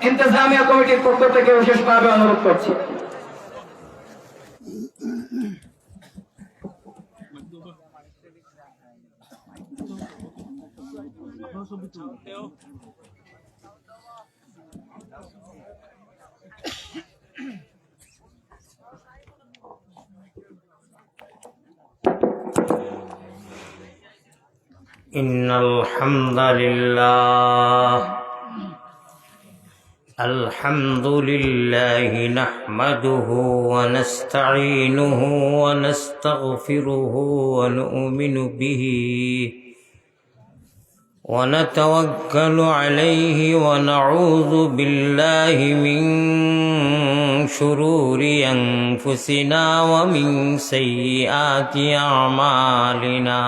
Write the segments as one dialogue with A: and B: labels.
A: ইন্তেজামিয়া কমিটির পক্ষ থেকে বিশেষভাবে অনুরোধ করছি।
B: إن الحمد لله نحمده ونستعينه ونستغفره ونؤمن به ونتوكل عليه ونعوذ بالله من شرور أنفسنا ومن سيئات أعمالنا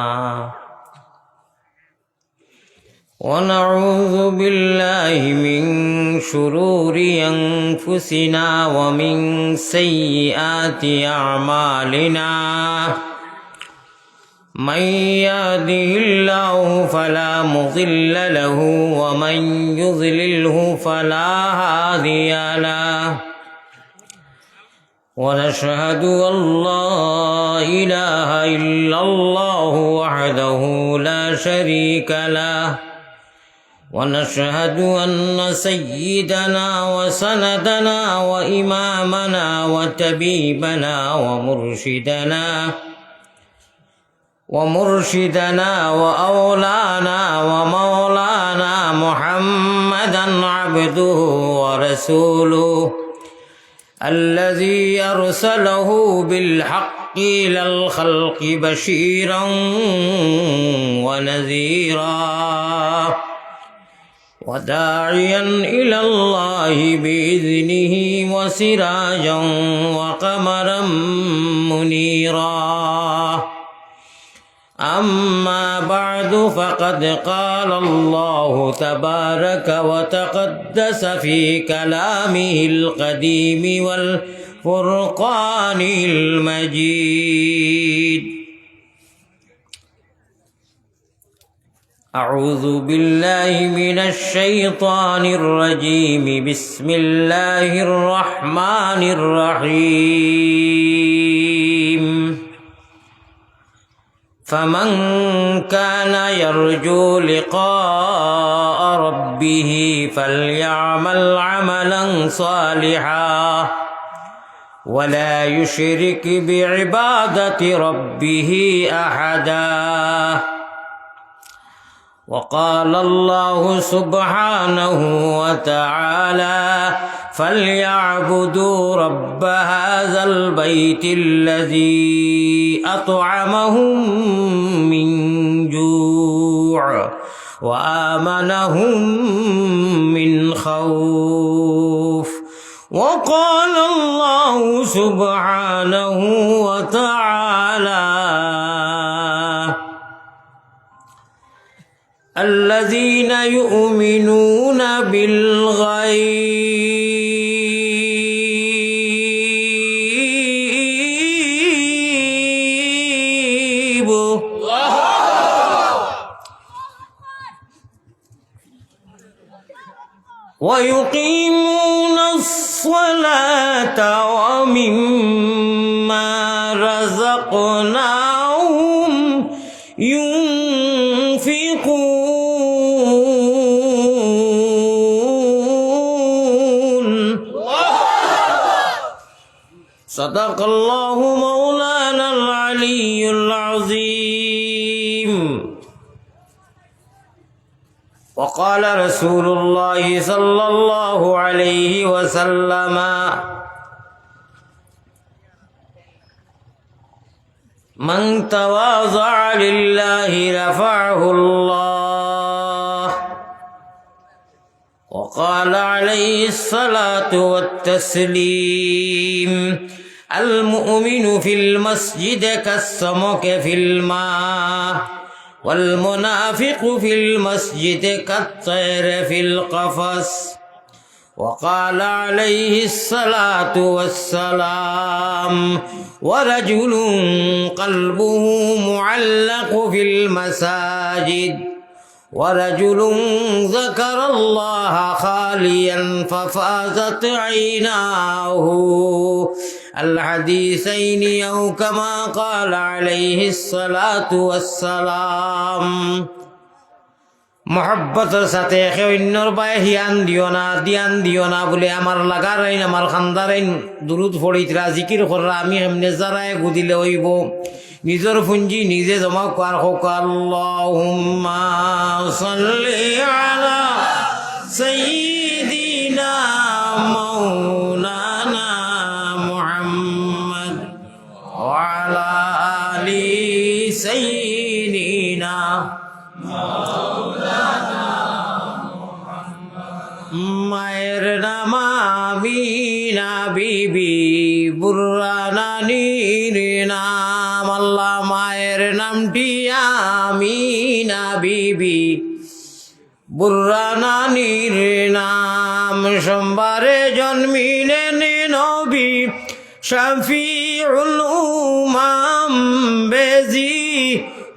B: ونعوذ بالله من شرور أنفسنا ومن سيئات أعمالنا من يهده الله فلا مضل له ومن يضلله فلا هادي له ونشهد أن لا إله إلا الله وحده لا شريك له ونشهد أن سيدنا وسندنا وإمامنا وطبيبنا ومرشدنا وأولانا ومولانا محمدا عبده ورسوله الذي أرسله بالحق إلى الخلق بشيرا ونذيرا وداعيا إلى الله بإذنه وسراجا وقمرا منيرا أما بعد فقد قال الله تبارك وتقدس في كلامه القديم والفرقان المجيد أعوذ بالله من الشيطان الرجيم بسم الله الرحمن الرحيم فمن كان يرجو لقاء ربه فليعمل عملا صالحا ولا يشرك بعبادة ربه أحدا وقال الله سبحانه وتعالى فليعبدوا رب هذا البيت الذي أطعمهم من جوع وآمنهم من خوف وقال الله سبحانه وتعالى الذين يؤمنون بالغيب ويقيمون الصلاة ومما رزقناهم ينفقون صدق الله مولانا العلي العظيم وقال رسول الله صلى الله عليه وسلم من تواضع لله رفعه الله وقال عليه الصلاة والتسليم المؤمن في المسجد كالسمك في الماء والمنافق في المسجد كالطير في القفص وقال عليه الصلاة والسلام ورجل قلبه معلق في المساجد ورجل ذكر الله خاليا ففازت عيناه الحديثين أو كما قال عليه الصلاة والسلام মোহাব্বতের সাথে অন্যর বায়ে হিয়ান দিও না বলে আমার লাগার আইন আমার খান্দার আইন দুরুদ ফড়িতরা জিকির কররা আমি এমনি যারায় গুদিলে হইব নিজের পুঞ্জি নিজে জমা কর হোক আল্লাহুম্মা সাল্লি আলা সাইয়্যিদিনা মাওলানা মুহাম্মদ ওয়া আলা আলি সাইয়্যিদিনা মায়ের নাম আমিনা বিবি বুররা নানির নাম আল্লাহ মায়ের নামটি আমিনা বিবি বুররা নানির নাম সোমবারে জন্মিলেন নবী শফিউল উমাম বেজি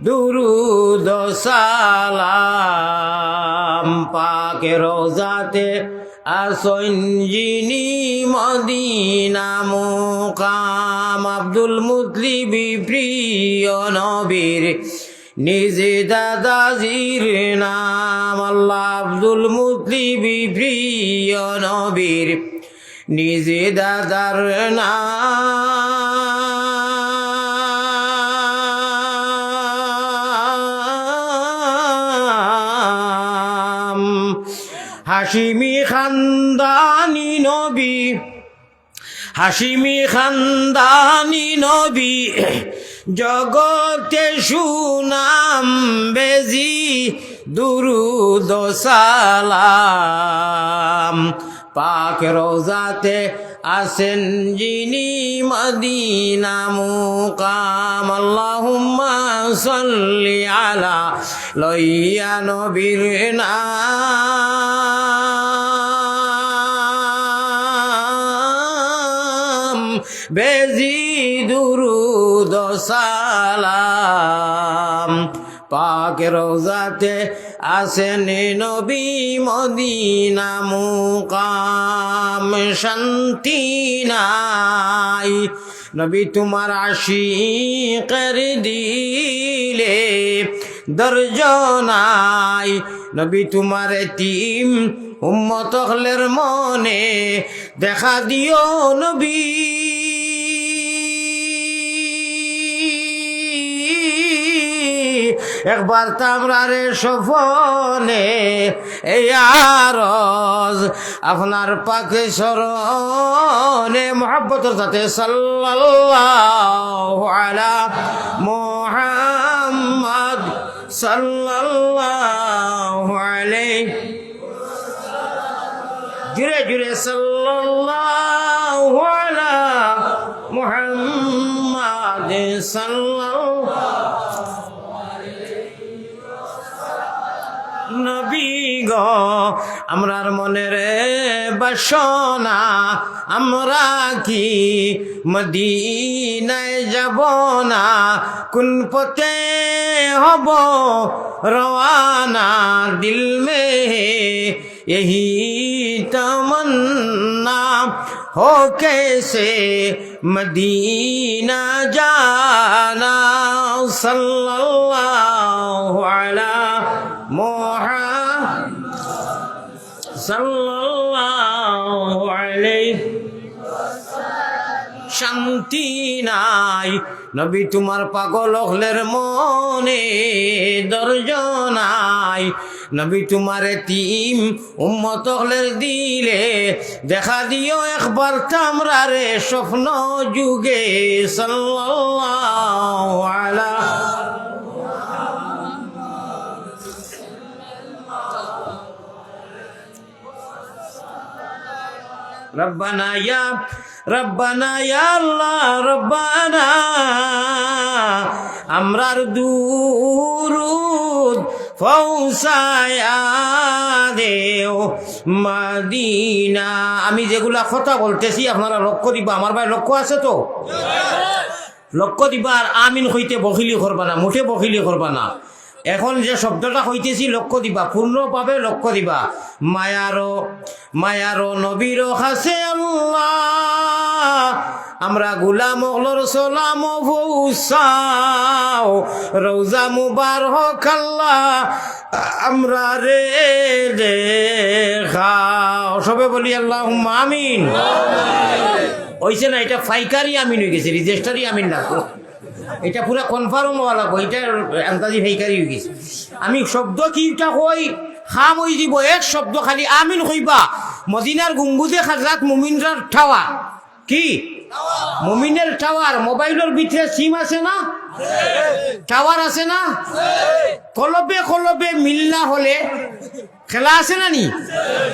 B: দুরুদ সালাম পাকে রোজাতে আসন যিনি মদিনা মুকাম আব্দুল মুতলিব প্রিয় নবীর নিজে দাদাজির নাম আল্লাহ আব্দুল মুতলিব প্রিয় নবীর নিজে দাদার নাম হাশিমি খানদানি নবী হাশিমি খানদানি নবী জগতে সুনাম বেজি দুরুদ সালাম পাক রোজাতে আসেন যিনি মদিনা মুকাম আল্লাহুম্মা সাল্লি আলা লইয়া নবীর নাম বেজি দুরুদ সালাম পাক রোজাতে আসেন নবী মদিনা মুকাম শান্তি নাই নবী তোমার আশিকের দিলে দর্জ নাই নবী তোমার এতিম উম্মত হলের মনে দেখা দিও নবী একবার তামরারে সফনে এই আরজ আপনার পাকে শরণে মোহাব্বতের সাথে সাল্লাল্লাহু আলা মুহাম্মদ সাল্লাল্লাহু আলাইহি জুড়ে জুড়ে সাল্লাল্লাহু আলা মুহাম্মদ সাল্লাল্লাহু নবী গো আমরার মনের বাসনা আমরা কি মদিনায় যাব না কোন পথে হব রওয়ানা দিল মে यही तमन्ना हो कैसे मदीना जाना सल्लल्लाहु अला मुहम्मद सल्लल्लाहु अलैहि শান্তি নাই নবী তোমার পাগল হলের মনে দর্জ নাই নবী তোমার এতিম উম্মত হলের দিলে দেখা দিও একবার তামরারে স্বপ্ন যুগে সাল্লাল্লাহু আলা রব্বানা ইয়া আল্লাহ রব্বানা আমরার দুরুদ পৌঁছায়া দেও মদিনা। আমি যেগুলা কথা বলতেছি আপনারা লক্ষ্য দিবা, আমার ভাই লক্ষ্য আছে তো? লক্ষ্য দিবা আর আমিন হইতে বখিলি করবা না, মুঠে বখিলি করবা না। এখন যে শব্দটা হইতেছি লক্ষ্য দিবা, পূর্ণভাবে লক্ষ্য দিবা। মায়ারো নবীর কাছে আল্লাহ আমরা গুলাম ওগুলোর সালাম পৌঁছাও, রওজা মুবারক আল্লাহ আমরা রে দেখাও। সবে বলি আল্লাহুম্মা আমিন। হইছে না? এটা ফাইকারি আমিন হয়ে গেছে, রেজিস্টারি আমিন না, এটা পুরা কনফার্ম হওয়া লাগবো। এটা আন্তাজি ফাইকারি হয়ে গেছে। আমি শব্দ কিটা কই খাম হয়ে দিব, এক শব্দ খালি আমিন কইবা। মদিনার গুম্বুজে হাজরাত মুমিনরার ঠাওয়া কি? মুমিনের টাওয়ার। মোবাইলের ভিতরে সিম আছে না? টাওয়ার আছে না? কলবে কলবে মিল না হলে খেলা আছে না নি?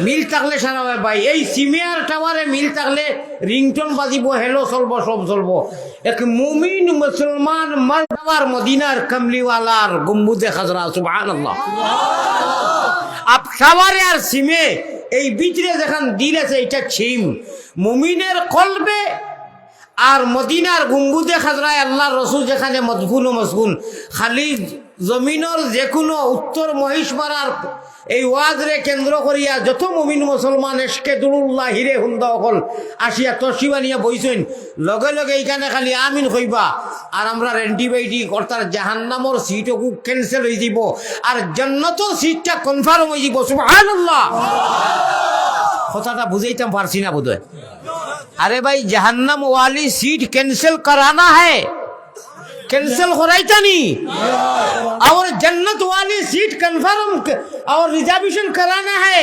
B: মিল থাকলে সারা হয় ভাই। এই সিমে আর টাওয়ারে মিল থাকলে রিংটন বাজিব, হেলো চলবো, সব চলবো। এক মুমিন মুসলমান মারদাবার মদিনার কামলিওয়ালার গম্বুজে হাজরা, সুবহানাল্লাহ। আপ টাওয়ারে আর সিমে এই ভিতরে যেখান দিল আছে এটা সিম। মুমিনের কলবে আর মদিনার গুম্বুজে খাজরায় আল্লাহর রসুল যেখানে মদফুন ও মসগুন। খালি জমিনের যে কোনো উত্তর মহিষমারার এই ওয়াজরে কেন্দ্র করিয়া যত মুমিন মুসলমান এসকে দুরুল্লাহ হিরে হুন্দা অকল আসিয়া তসিবা নিয়ে বইছেন, লগে লগে এইখানে খালি আমিন কইবা। আর আমরা অ্যান্টিবায়োটিক অর্থাৎ জাহান্নামর সিটও ক্যান্সেল হয়ে যাব, আর জান্নাতের সিটটা কনফার্ম হয়ে যাব। সুবহানাল্লাহ। কথাটা বুঝাইতাম পারছি না বোধহয়। अरे भाई जहन्नम वाली सीट कैंसिल कराना है, कैंसिल हो रही था नहीं, और जन्नत वाली सीट कंफर्म और रिजर्वेशन कराना है।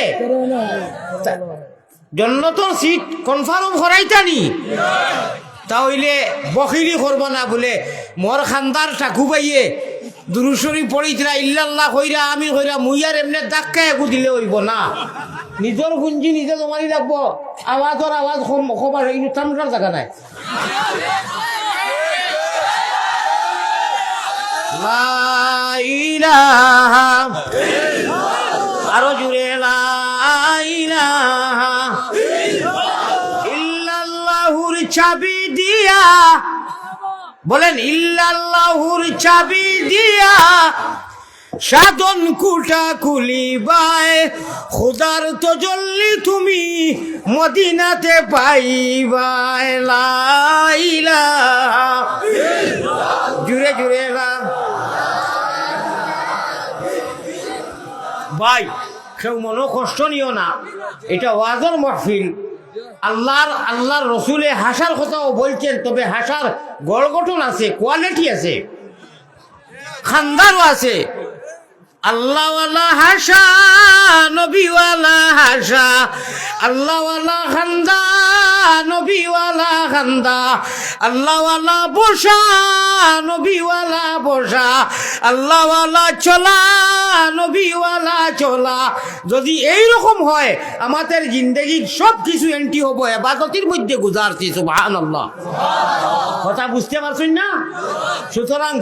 B: जन्नतों सीट कंफर्म हो रही था नहीं, তাহলে বখিরি করবো না বলে মোর খান্দার ঠাকু পাইয়ে দুরুশরী পড়িতরা ইল্লাল্লাহ কইরা আমি কইরা মুইয়ার এমনি ধাক্কা একু দিলে হইব না। নিজের গুঞ্জি নিজে জমানি রাখবো। আওয়াজের আওয়াজ খবর এই তামটার জায়গা নাই। লা ইলাহা, আরো জুড়ে লা ইলাহা ইল্লাল্লাহুর চাবি দিয়া, বলেন ইল্লাল্লাহুর চাবি দিয়া সাধন কুটা খুলিবায়, খুদার তজল্লি তুমি মদিনাতে পাইবাই। লা ইলাহা, জুড়ে জুড়ে লা। ভাই কেউ মনো কষ্ট নিও না, এটা ওয়াজের মাহফিল। আল্লাহর রসুলে হাসার কথাও বলছেন, তবে হাসার গড়গঠন আছে, কোয়ালিটি আছে, খানদারও আছে। আল্লাহওয়ালা হাসা, নবীওয়ালা হাসা, আল্লাহওয়ালা খান্দা, নবীওয়ালা খান্দা, আল্লাহওয়ালা বসা, নবীওয়ালা বসা, আল্লাহওয়ালা চলা, নবীওয়ালা চলা। যদি এইরকম হয় আমাদের জিন্দগির সব কিছু এন্টি হবো, ইবাদতের মধ্যে গুজারছি। সুবহানাল্লাহ। কথা বুঝতে পারছেন না? সুতরাং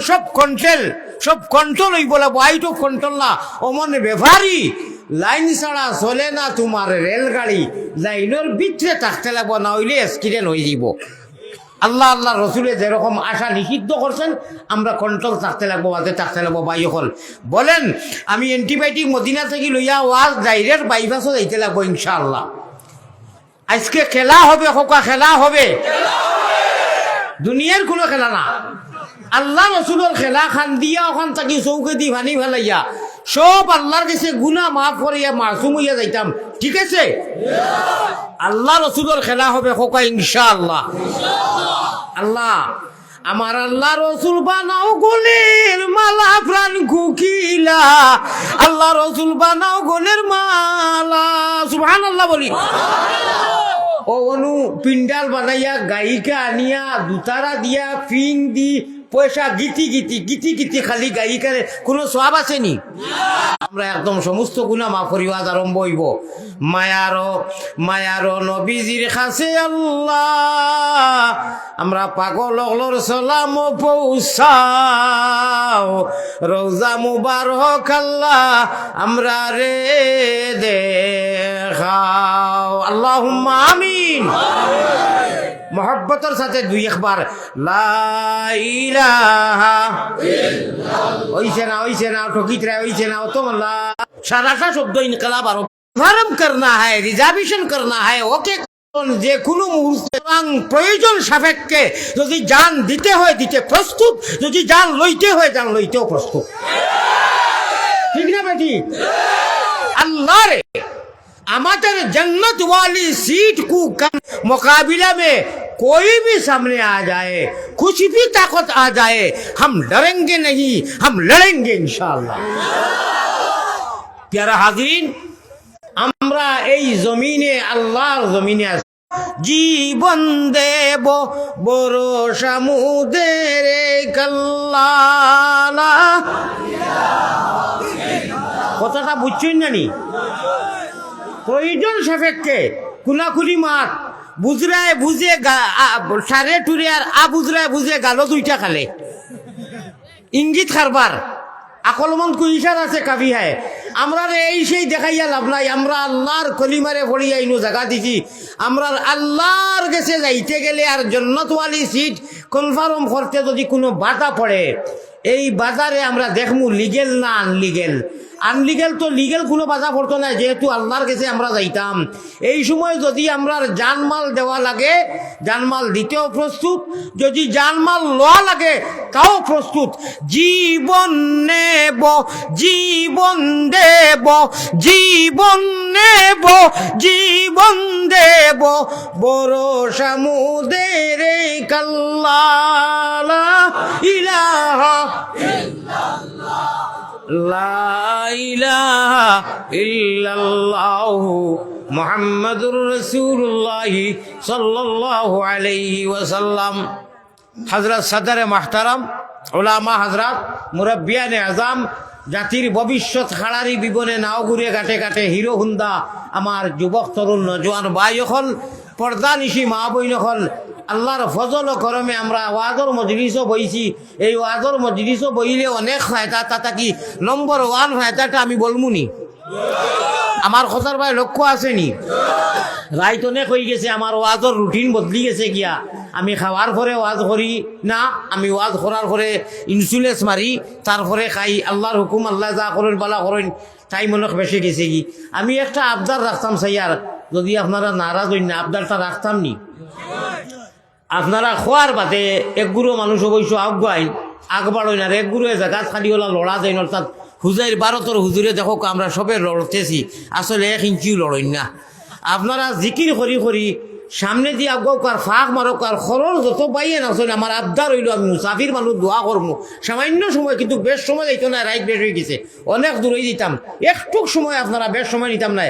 B: সব কন্ট্রোল হই বলে আইট অফ কন্ট্রোল না, অমন ব্যবহারই লাইন ছাড়া চলে না তোমার রেলগাড়ি, লাইনের ভিতরে থাকতে লাগবো, না হইলে অ্যাক্সিডেন্ট হয়ে যাব। আল্লাহ রসুলে যেরকম আশা নিষিদ্ধ করছেন, আমরা কন্ট্রোল থাকতে লাগবো, বাজে থাকতে লাগবো। ভাই হল বলেন আমি অ্যান্টিবায়োটিক মদিনা থেকে লইয়া ওয়াজ ডাইরেক্ট বাইপাসও যাইতে লাগবো ইনশাআল্লাহ। আজকে খেলা হবে, হোকা খেলা হবে, দুনিয়ার কোনো খেলা না, আল্লাহ রসুলের খেলা। খান দিয়া ওখান থাকি চৌকে দি ভানি ফেলাইয়া সব আল্লাহর কাছে গুনাহ মাফ করিয়া মাসুম হইয়া যাইতাম। ঠিক আছে? আল্লাহ রসুলের খেলা হবে হোকা ইনশাআল্লাহ। আল্লাহ আমার আল্লাহ রসুল বানাও গলের মালা, প্রাণ কুকিলা, আল্লাহ রসুল বানাও গলের মালা। সুবহানাল্লাহ বলি। ও অনু পিন্ডাল বানাইয়া গায়িকা আনিয়া দুতারা দিয়া ফিং দি পয়সা গীতি গীতি গীতি গীতি খালি গায়িকারে কোনো সওয়াব আসেনি? আমরা একদম সমস্ত গুনাহ মাফ করি, ওয়াজ আরম্ভ হইব। মায়ারো নবীজির কাছে আল্লাহ আমরা পাগল হলর সালাম পৌঁছাও, রওজা মুবারক আল্লাহ আমরা রে দেখাও। আল্লাহুম্মা আমিন। মহব্বতের সাথে দুই একবার লা ইলাহা হইছে না ঠকিতরা হইছে না অত সারাটা শব্দ ইনকালাব আরো ফার্ম করনা হয় রিজার্ভেশন করনা হয় ওকে যে কোনো মুহূর্তে প্রয়োজন সাপেক্ষে যদি জান দিতে হয় দিতে প্রস্তুত, যদি জান লইতে হয় জান লইতেও প্রস্তুত। ঠিক না বেটি? अल्लाह रे हमारे जन्नत वाली सीट को मुकाबला में कोई भी सामने आ जाए, कुछ भी ताकत आ जाए, हम डरेंगे नहीं, हम लड़ेंगे इंशाअल्लाह। प्यारा हाज़रीन, আমরা এই জমিনে আল্লাহর জমিনে আছি, জীবন দেব ভরসা মুদের কল্লালা। কথাটা বুঝছেন না নি? প্রয়োজন সাপেক্ষে কুলাকুলি মাত বুজরায় বুঝে সারে টুরে আর বুজরায় বুঝে গালো দুইটা খালে ইঙ্গিত খারবার আকলমন কুইসার আছে কাবি হয়। আমরা এই সেই দেখাইয়া লাভ নাই, আমরা আল্লাহর কলিমারে পড়িয়া ইনু জায়গা দিছি। আমরা আল্লাহর কাছে যাইতে গেলে আর জন্নতওয়ালি সিট কনফার্ম করতে যদি কোনো বাধা পড়ে, এই বাজারে আমরা দেখমু লিগেল না আনলিগেল। আনলিগেল তো লিগেল কোনো বাধা পড়তো না, যেহেতু আল্লাহর কাছে আমরা যাইতাম। এই সময় যদি আমরা জানমাল দেওয়া লাগে জানমাল দিতেও প্রস্তুত, যদি জানমাল লওয়া লাগে তাও প্রস্তুত। জীবন নেব জীবন দেব জীবন নেব জীবন দেব ভরসা মুদের কল্লালা ইলাহা লা ইলাহা ইল্লাল্লাহু মুহাম্মাদুর রাসূলুল্লাহ সাল্লাল্লাহু আলাইহি ওয়াসাল্লাম। হযরত সদরে মুহতারাম উলামা হযরত মুরব্বিয়ানে আযম, জাতির ভবিষ্যৎ খাড়ারি বিবনে নাও ঘুরে ঘাটে ঘাটে হিরো হুন্দা আমার যুবক তরুণ নজওয়ান ভাই হল, পর্দা নিশি মা বইন হল, আল্লাহর ফজল ও করমে আমরা ওয়াজর মজলিসও বইছি। এই ওয়াজর মজলিসও বইলে অনেক ফায়দা, তাতা কি নম্বর 1 ফায়দাটা আমি বলমুনি। আমার কথার ভাই লক্ষ্য আসেনি? রাইত অনেক হয়ে গেছে, আমার ওয়াজর রুটিন বদলি গেছে গিয়া। আমি খাওয়ার পরে ওয়াজ করি না, আমি ওয়াজ করার পরে ইনসুলেন্স মারি, তারপরে খাই। আল্লাহর হুকুম আল্লাহ যা করেন বালা করেন, টাইম অনেক বেশি গেছে কি। আমি একটা আবদার রাখতাম সাইয়ার, যদি আপনারা নারাজ হইন না, আবদারটা রাখতাম নি। আপনারা খোয়ার বাদে একগুড়ো মানুষ অবশ্য আগুয়াইন আগবাড়ই না, একগুড়ো জায়গা খালি ওলা লড়া যায় না। অর্থাৎ হুজাইর ভারতের হুজুরে দেখো আমরা সবে লড়তেছি, আসলে 1 ইঞ্চিও লড়ই না। আপনারা জিকির করি করি সামনে দিয়ে আগাওক আর ফাঁক মারক আর খরচ যত পাইয়েন আসলে আমার আবদার হইল, আমি মুসাফির মানুষ দোয়া করবো সামান্য সময়, কিন্তু বেশ সময় যাইতো না, রাইট বেশ হয়ে গেছে, অনেক দূরেই দিতাম। একটু সময় আপনারা বেশ সময় নিতাম না।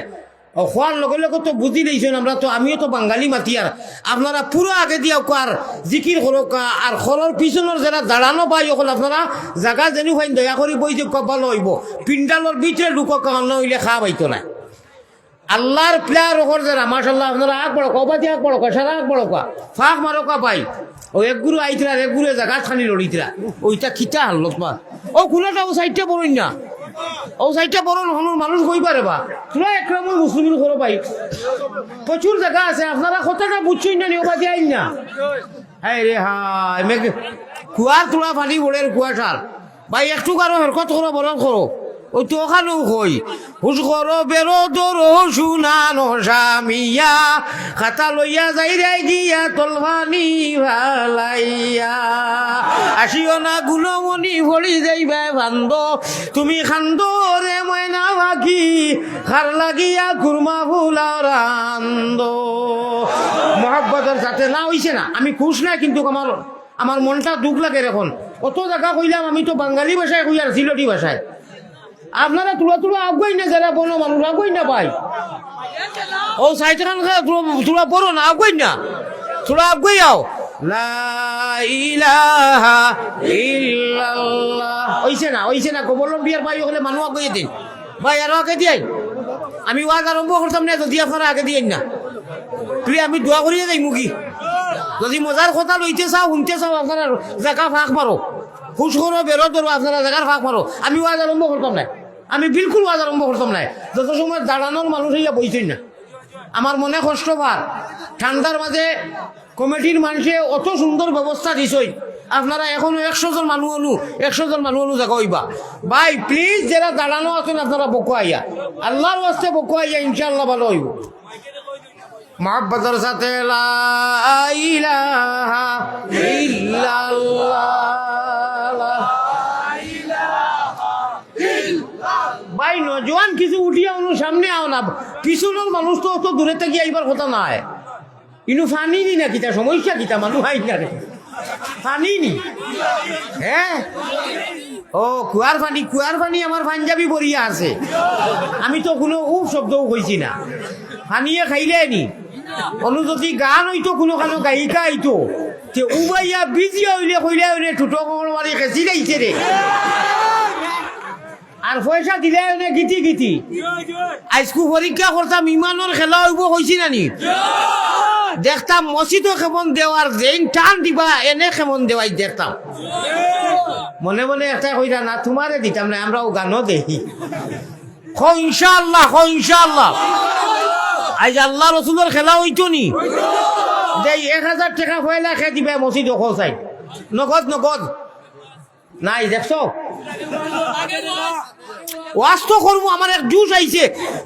B: খোয়ার লগে লগে তো বুঝি লইছেন, আমরা তো আমিও তো বাঙালি মাতি, আর আপনারা পুরো আগে দিয়া আর জিকির করক। আর খরর পিছনের যারা দাঁড়ানো পাই এখন আপনারা জায়গা যেন ফাইন দয়া করি বই যে কপাল হইব, পিন্ডালোর ভিতরে ঢুকক নইলে খাওয়া পাইতো না। আল্লাহর প্লেয়ার ওখর যারা মাশাল্লাহ আপনারা আগ বড় কবা দিয়ে আগ বড় কা সারা আগ বড় কা ফাঁক মারো কা পাই। ও একগুরু আইতরা একগুরু জায়গা খানি লড়িতরা, ওইটা খিতা হারলো তোমার। ও খুলাটা ও সাইডটা বড়ই না, ও সাইডটা বড় হনুর মানুষ কই পারে বা তোরা একরকম মুসলিমের ঘর পাই, প্রচুর জায়গা আছে। আপনারা কথাটা বুঝছই না, নিও বাদি আইন না। হ্যাঁ রে হাই মেঘ কুয়ার তোলা পানি বড়ের কুয়া সার ভাই, একটু কারো হরকত করো বরং করো। ওই তো ওখানেও কই হুস করো বেরো দরো শুনানো স্বামিয়া, খাতা লইয়া যাই রে গিয়া তলভানি ভালাইয়া, আসিও না গুণমণি ভরি যাইবা ভান্দ, তুমি খান্দ রে ময়না বাকি খার লাগিয়া কুরমা ফুলা রান্দ। মহাব্বতের সাথে না হইছে না, আমি খুশ না, কিন্তু আমার মনটা দুঃখ লাগে। এখন অত জায়গা কইলাম, আমি তো বাঙালি ভাষায় কই আর সিলটি ভাষায়। আপনারা তুলা তুলা আগুয়াই না, যারা বনো মানুষ আগুয়াই না ভাই। ও সাইড খান তুলা পড়ো না, আগুয়াই না, তুলা আগুয়াই আও। লা ইলাহা ইল্লাল্লাহ ওইছে না কবলম বিয়ার ভাই হলে মানুষ আগুয়ে দিন ভাই, আরো আগে দিয়ে আমি ওয়াজ আরম্ভ করতাম না, যদি আপনারা আগে দিয়ে না প্লিজ, আমি দোয়া করিয়ে যাই মুখি। যদি মজার কথা লইতে চাও শুনতে চাও, আপনারা জায়গা ফাঁক মারো, খুশ করো বেরো ধরো, আপনারা জায়গার ফাঁক মারো। আমি ওয়াজ আরম্ভ করতাম না, আমি বিলকুল ওয়াজ আরম্ভ করতাম না। যত সময় দাঁড়ানোর মানুষ হইয়া বইছেন না, আমার মনে কষ্ট পার। ঠান্ডার মাঝে কমিটির মানুষে অত সুন্দর ব্যবস্থা দিছই আপনারা এখনো 100 জন মানুষ অনু 100 জন মানুষ অনু জায়গা হইবা ভাই প্লিজ যারা দাঁড়ানো আছেন আপনারা বকো আইয়া আল্লাহর ওয়াস্তে বকো আইয়া ইনশাআল্লাহ ভালো হইব মহব্বতের সাথে লা ইলাহা ইল্লাল্লাহ ভাই নজওয়ান কিছু উঠিয়া অনু সামনে আও না পিছনের মানুষ তো অত দূরে থেকে আইবার কথা নাই ইনু ফানি নি না কিতা সমস্যা কিতা মানুষ আই না রে ফানি নি হ্যাঁ ও কুয়ার পানি আমার পাঞ্জাবি বরিয়া আছে আমি তো কোনো শব্দও কইছি না পানিয়ে খাইলে নি অনুযায়ী গান হইতো কোনো কানো গায়িকা আইতো তে উবাইয়া বিজি হইলে কইলে হইলে ঠুটো কমল মারি খেসি যাইছে রে আর পয়সা দিলে গীতি গীতি আজকু পরীক্ষা করতাম ইমানের খেলা হইব কইছি নানি দেখতাম মসজিদও কেমন দেওয়ার যেন টান দিবা এনে কেমন দেওয়াই দেখতাম মনে মনে একটা কইরা না তোমারে দিতাম না আমরাও গানও দেখি ইনশাআল্লাহ আজ আল্লাহ রসুলের খেলা হইতো নি দেই 1000 টাকা পয়লা খেয়ে দিবে মসজিদ খোঁচাই নগদ নাই দেখছো ওয়াজ তো করবো আমার এক জুস আইছে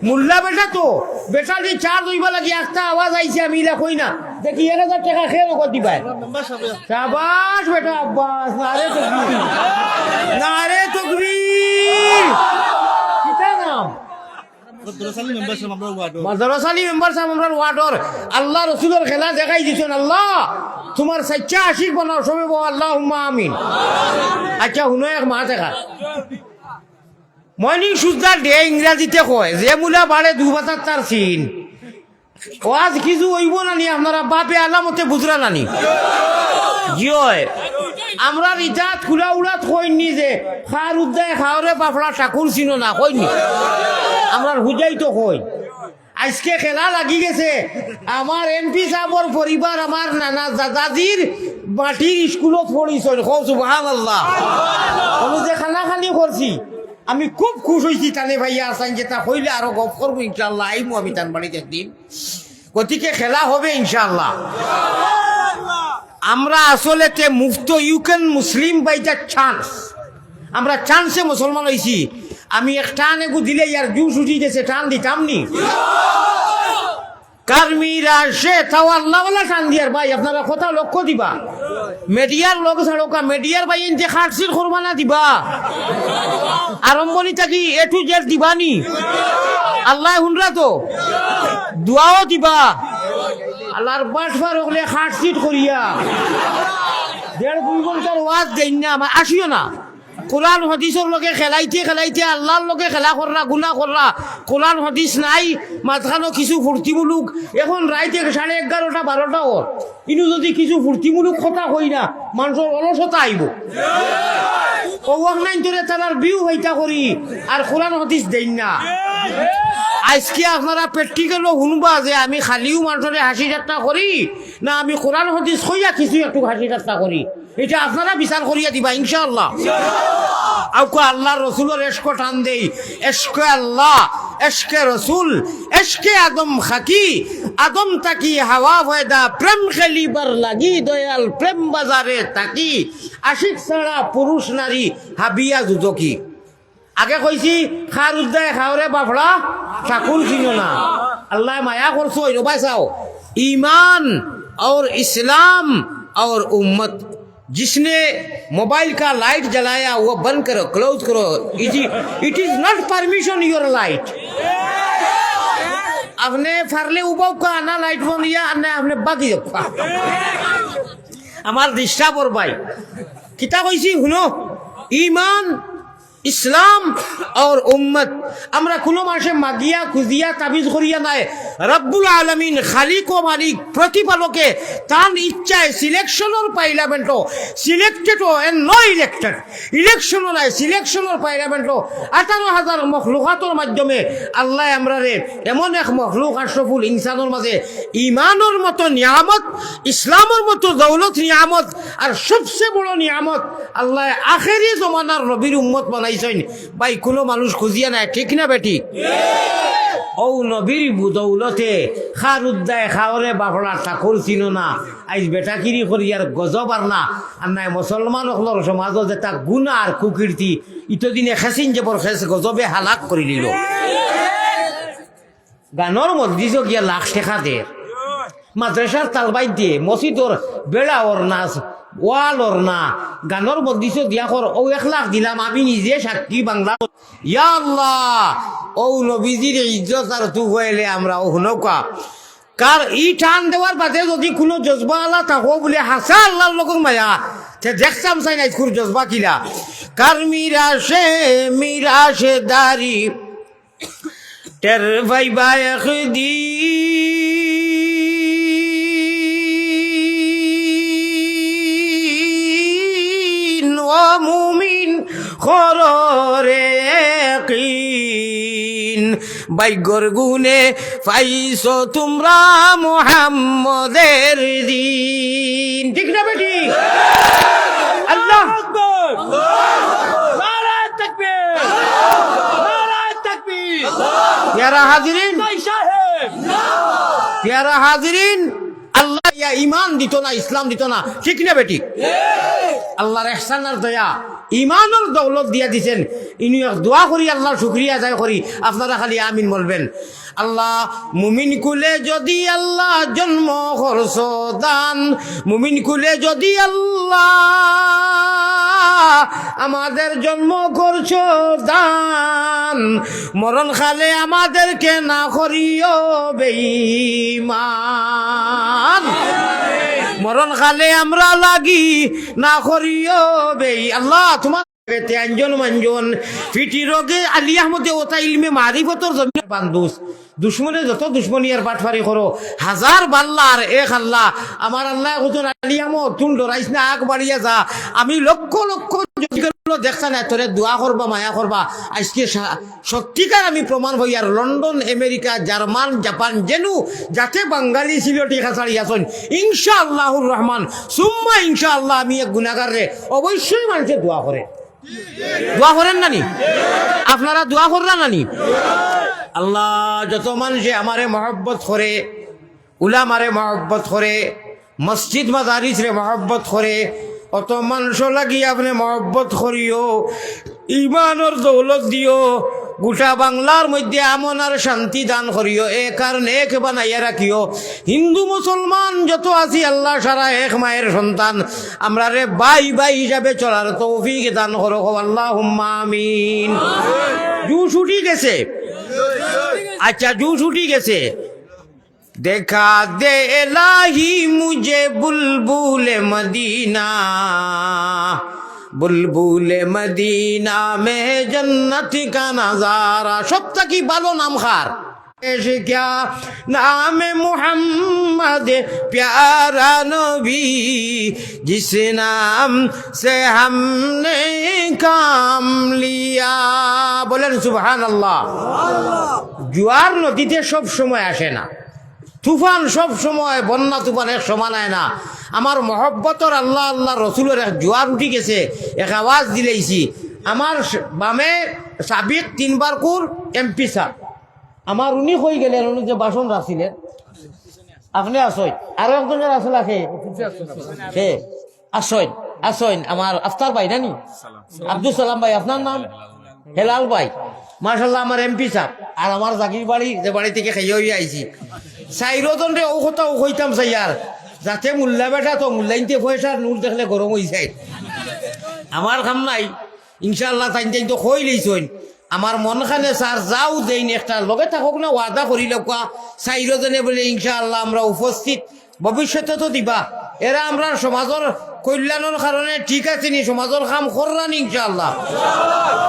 B: মোল্লা বেটা তো বেটা দিয়ে চার্জ হইবা লাগে একটা আওয়াজ আইছে আমি ইলা কই না দেখি 1000 টাকা খেয়ে নগদ দিবা শাবাশ বেটা আব্বাস নারে তাকবীর কিতা নাম মাদ্রাসালি মেম্বার সাহেব আমরা ওয়ার্ডর আল্লাহ রসুলের খেলা দেখাই দিছেন আল্লাহ তোমার সচ্চা আশিক বানাও সবে বল আল্লাহুম্মা আমিন আচ্ছা হুনো এক মা দেখা মর্নিং সুজদার ডে ইংরাজিতে কয় যে মুলা বাড়ে 2 বাতার তার সিন ওয়াজ কিছু হইব নানি আপনারা বাপে আলামতে বুঝরা নানি জিয় আমরা রিজাত খুলা উড়াত কইনি যে খার উদ্দায় খাওয়ারে বাপড়া ঠাকুর চিনো না কইনি আমরা হুজাই তো কই আজকে খেলা লাগি গেছে আমার এমপি সাহেবর পরিবার আমার নানা দাদাজির মাটির স্কুলত পড়িছেন সুবহানাল্লাহ আমি যে খানা খানি করছি আমি খুব খুশ হয়েছি তানে ভাইয়া আসান যেটা হইলে আরো গপ করবো ইনশাল্লাহ আইমু আমি তার বাড়িতে একদিন গতিকে খেলা হবে ইনশাল্লাহ আমরা আসলে মুক্ত ইউ ক্যান মুসলিম বাই দ্য চান্স আমরা চান্সে মুসলমান হয়েছি আমি এক টান এগু দিলে ইয়ার জুস উঠি গেছে টান দিতাম নি কার্মীরা সে তাও আল্লাহওয়ালা টান দিয়ার ভাই আপনারা কথা লক্ষ্য দিবা মিডিয়ার লোক ছাড়কা মিডিয়ার ভাই ইনতে খাটসির করবা না দিবা আরম্ভনি থাকি A to Z দিবানি আল্লাহ হুনরা তো দোয়াও দিবা আল্লাহর বাটফার হলে খাটসিট করিয়া 1.5 ঘন্টার ওয়াজ দেন না আমার আসিও না কোরআন হাদিসের লগে খেলাইতে আল্লাহর লগে খেলা কররা গুনাহ কররা কোরআন হাদিস নাই মাঝখানো কিছু ফুর্তিমূলক এখন রাইতে 11:30 12টা ওর ইনু যদি কিছু ফুর্তিমূলক কথা কই না মানুষের অলসতা আইব ওয়াক নাই তোরে তারার বিউ হইতা করি আর কোরআন হাদিস দেন না আজকে আপনারা প্র্যাকটিক্যালও শুনবা যে আমি খালিও মানুষের হাসি ঠাট্টা করি না আমি কোরআন হাদিস কইয়া কিছু একটু হাসি ঠাট্টা করি এটা আপনারা বিচার করিয়া দিবা ইনশাআল্লাহ আউকো আল্লাহ রসুলের এশক টান দেই এশক আল্লাহ এশকে রসুল এশকে আদম খাকি আদম তাকি হাওয়া ফয়দা প্রেম খেলিবার লাগি দয়াল প্রেম বাজারে তাকি আশিক ছাড়া পুরুষ নারী হাবিয়া দুদকি আগে কইছি খার উদ্দায় খাওরে বাফড়া ঠাকুর চিনো না আল্লাহ মায়া করছো রবাই চাও ईमान और इस्लाम और उम्मत जिसने मोबाइल का लाइट जलाया वो बंद करो क्लोज करो it is not permission your light आपने फारले उबाव का आना लाइट बन लिया आपने बाकी रखा हमार डिस्टर्ब और भाई किता কইছি শুনো ईमान ইসলাম আর উম্মত আমরা কোনো মাসে মাগিয়া খুঁজিয়া তাবিজ করিয়া নাই রব্বুল আলামিন খালিক ও মালিক প্রতিপালকে তার ইচ্ছায় সিলেকশনের parliament selected and no elected election নাই সিলেকশনের পার্লামেন্ট 18,000 মখলুকাতের মাধ্যমে আল্লাহ আমরারে এমন এক মখলুক আশরাফুল ইনসানের মাঝে ঈমানের মতো নিয়ামত ইসলামের মতো দৌলত নিয়ামত আর সবচেয়ে বড় নিয়ামত আল্লাহ আখেরি জমানার নবীর উম্মত বানাই ভাই কোনো মানুষ খুঁজিয়া নাই ঠিক না বেটি ও নবীর বুদৌলতে খার উদ্দায় খাওয়ারে বাপড়ার ঠাকুর চিনো না আইজ বেটাকিরি করি আর গজব আর না আর নাই মুসলমান হলর সমাজত যেটা গুণা আর কুকীর্তি ইতদিনে খেসিন যাবর খেস গজবে হালাক করে দিল গানোর মসজিদও গিয়া লাখ টেকা দের মাদ্রাসার তালবাই দিয়ে মসজিদর বেড়া ওর নাচ ওয়াল ওর না গানোর মসজিদও দিয়া কর ও 1 লাখ দিলাম আমি নিজে সাক্ষী বাংলা ইয়া আল্লাহ ও নবীজির ইজ্জত আর তু হইলে আমরা ও নৌকা কার ই টান দেওয়ার বাদে যদি কোনো জজবা আল্লাহ থাকো বলে হাসা আল্লাহর লোক মায়া সে দেখতাম চাই না খুর জজবা কিলা কার মিরাশে দারি টের ভাই বাই দি মুমিন খরে বাইগর গুনে পাইছো তোমরা মুহাম্মদের দিন ঠিক না বেটি আল্লাহ আকবার নারায়ে তাকবীর নারায়ে তাকবীর প্যারা হাজিরিন প্যারা হাজিরিন আল্লাহ ইয়া ঈমান দিত না ইসলাম দিত না ঠিক না বেটি আল্লাহর ইহসান আর দয়া ইমানের দৌলত দিয়া দিছেন ইনি দোয়া করি আল্লাহর শুকরিয়া আদায় করি আপনারা খালি আমিন বলবেন আল্লাহ মুমিন কুলে যদি আল্লাহ জন্ম করছ দান মুমিন কুলে যদি আল্লাহ আমাদের জন্ম করছ দান মরণ খালে আমাদেরকে না করিও বেঈমান মরণ খালে আমরা লাগি না করিও বেই আল্লাহ তোমার তেঞ্জন মঞ্জন ফিটি রোগে আলী আহমদে ওতা ইলমে মারিফতর জমিন বান্দুস দুশ্মনে যত দুশ্মনী আর বাটফারি করো হাজার বাল্লার এক আল্লাহ আমার আল্লাহ হুজুর আলী আহমদ তুল ডরাইস না আগ বাড়িয়া যা আমি লক্ষ লক্ষ দেখছা না তোরে দোয়া করবা মায়া করবা আজকে সত্যিকার আমি প্রমাণ হই আর লন্ডন আমেরিকা জার্মান জাপান জেনু যাতে বাঙালি ছিল টিকা ছাড়ি আসুন ইনশাআল্লাহুর রহমান সুম্মা ইনশাআল্লাহ আমি এক গুনাহগার রে অবশ্যই মানুষের দোয়া করে দোয়া করেন নানি আপনারা দোয়া করেন নানি আল্লাহ যত মানুষে আমারে মহব্বত করে উলামারে মহব্বত করে মসজিদ মাদারিস রে মহব্বত করে অত মানুষ লাগি আপনি মহব্বত করিও ইমানের দৌলত দিও গোটা বাংলার মধ্যে আমন আর শান্তি দান করিও এ কারণে এক বানাইয়া রাখিও হিন্দু মুসলমান যত আছি আল্লাহ সারা এক মায়ের সন্তান আমরা রে বাই বাই হিসাবে চলার তৌফিক দান করো আল্লাহুম্মা আমিন জুস উঠি গেছে আচ্ছা জুস উঠি গেছে देखा दे इलाही मुझे बुलबुल मदीना बुलबुल मदीना में जन्नत का नजारा सबता की बालो नाम खार क्या नाम मुहम्मद प्यारा नबी जिस नाम से हमने काम लिया बोलें सुभान अल्लाह जुआर नदीते सब समय आसे ना তুফান সব সময় বন্যা তুফান এক সমান হয় না আমার মহব্বতর আল্লাহ আল্লাহ রসুলের এক জোয়ার উঠি গেছে এক আওয়াজ দিলেইছি আমার বামে সাবিক 3 বার কুর এমপি স্যার আমার উনি হয়ে গেলেন উনি যে বাসন রাখিলেন আপনি আসই আরো একজনের আসল আছে হে আসইন আসইন আমার আফতার ভাই নানি আব্দুল সালাম ভাই আপনার নাম হেলাল ভাই মাশাআল্লাহ আমার এমপি স্যার আর আমার জাগির বাড়ি যে বাড়ি থেকে খাইয়ে হয়ে আইছি সাইরোজন রে ও কথা ও কইতাম সাইয়ার যাতে মুল্লা বেটা তো মুল্লাইনতে পয়সার নূর দেখলে গরম হয়ে যায় আমার কাম নাই ইনশাআল্লাহ তাই তো কই লইছইন আমার মনখানে স্যার যাও দেইন একটা লগে থাকুক না ওয়াদা করি লোকা সাইরোজনে বলে ইনশাআল্লাহ আমরা উপস্থিত ভবিষ্যতে তো দিবা এরা আমরা সমাজের কল্যাণের কারণে ঠিক আছে নি সমাজের কাম কররানি ইনশাআল্লাহ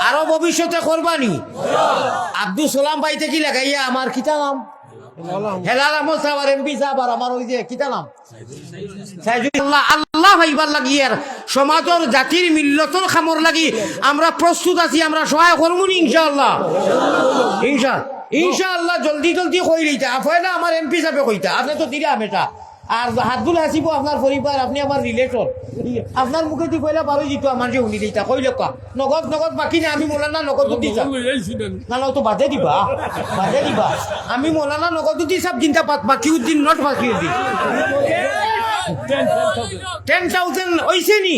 B: আরো ভবিষ্যতে করবানি আব্দুল সালাম ভাই থেকে লাগাইয়া আমার কিতা নাম হেলাল আহমদ সাহেব আর এমপি সাহেব আর আমার ওই যে কিতা নাম সাইজুল্লাহ আল্লাহ ভাইবার লাগিয়ে সমাজের জাতির মিল্লতর খামর লাগি আমরা প্রস্তুত আছি আমরা সহায় করবো ইনশাআল্লাহ ইনশাআল্লাহ জলদি জলদি কই লইতা আপনি আমার এমপি সাহেব কইতা আপনি তো দিলাম এটা আর হাতগুলো হাসিব আপনার পরিবার, আপনি আমার রিলেশন, আপনার মুখে দি কইলা পারো যেহেতু আমার যে উনি দিতা কইল কা নগদ নগদ বাকি না, আমি মোলানা নগদ দিতা না না, তো বাদে দিবা, বাদে দিবা। আমি মোলানা নগদ দি সব চিন্তা বাকি উদ্দিন নট বাকি উদ্দিন 10,000 হইছে নি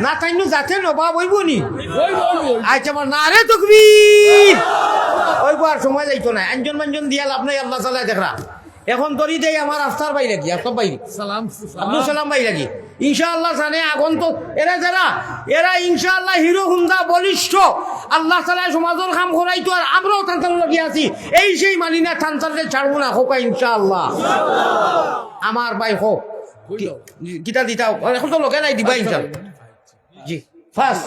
B: না, তাই যাতে নবা বইব নি। আচ্ছা আমার না রে তকবীর, ওই আর সময় যাইতো না, আঞ্জন মাঞ্জন দিয়া লাভ নাই, আল্লাহ চালায় দেখরা। এখন ধরি দেই আমার আফতার ভাই লাগি, আফতার ভাই আব্দুল সালাম ভাই লাগি ইনশাআল্লাহ জানে আগুন তো এরা যারা এরা ইনশাআল্লাহ হিরো হুন্দা বলিষ্ঠ আল্লাহ তাআলা সমাজের কাম করাইতো, আর আমরাও তান্তার লাগি আছি, এই সেই মালিনা তান্তারে ছাড়বো না হোকা ইনশাআল্লাহ। আমার ভাই হোক কিতা দিতা এখন তো লোকে নাই দিবা ইনশাআল্লাহ। জি ফার্স্ট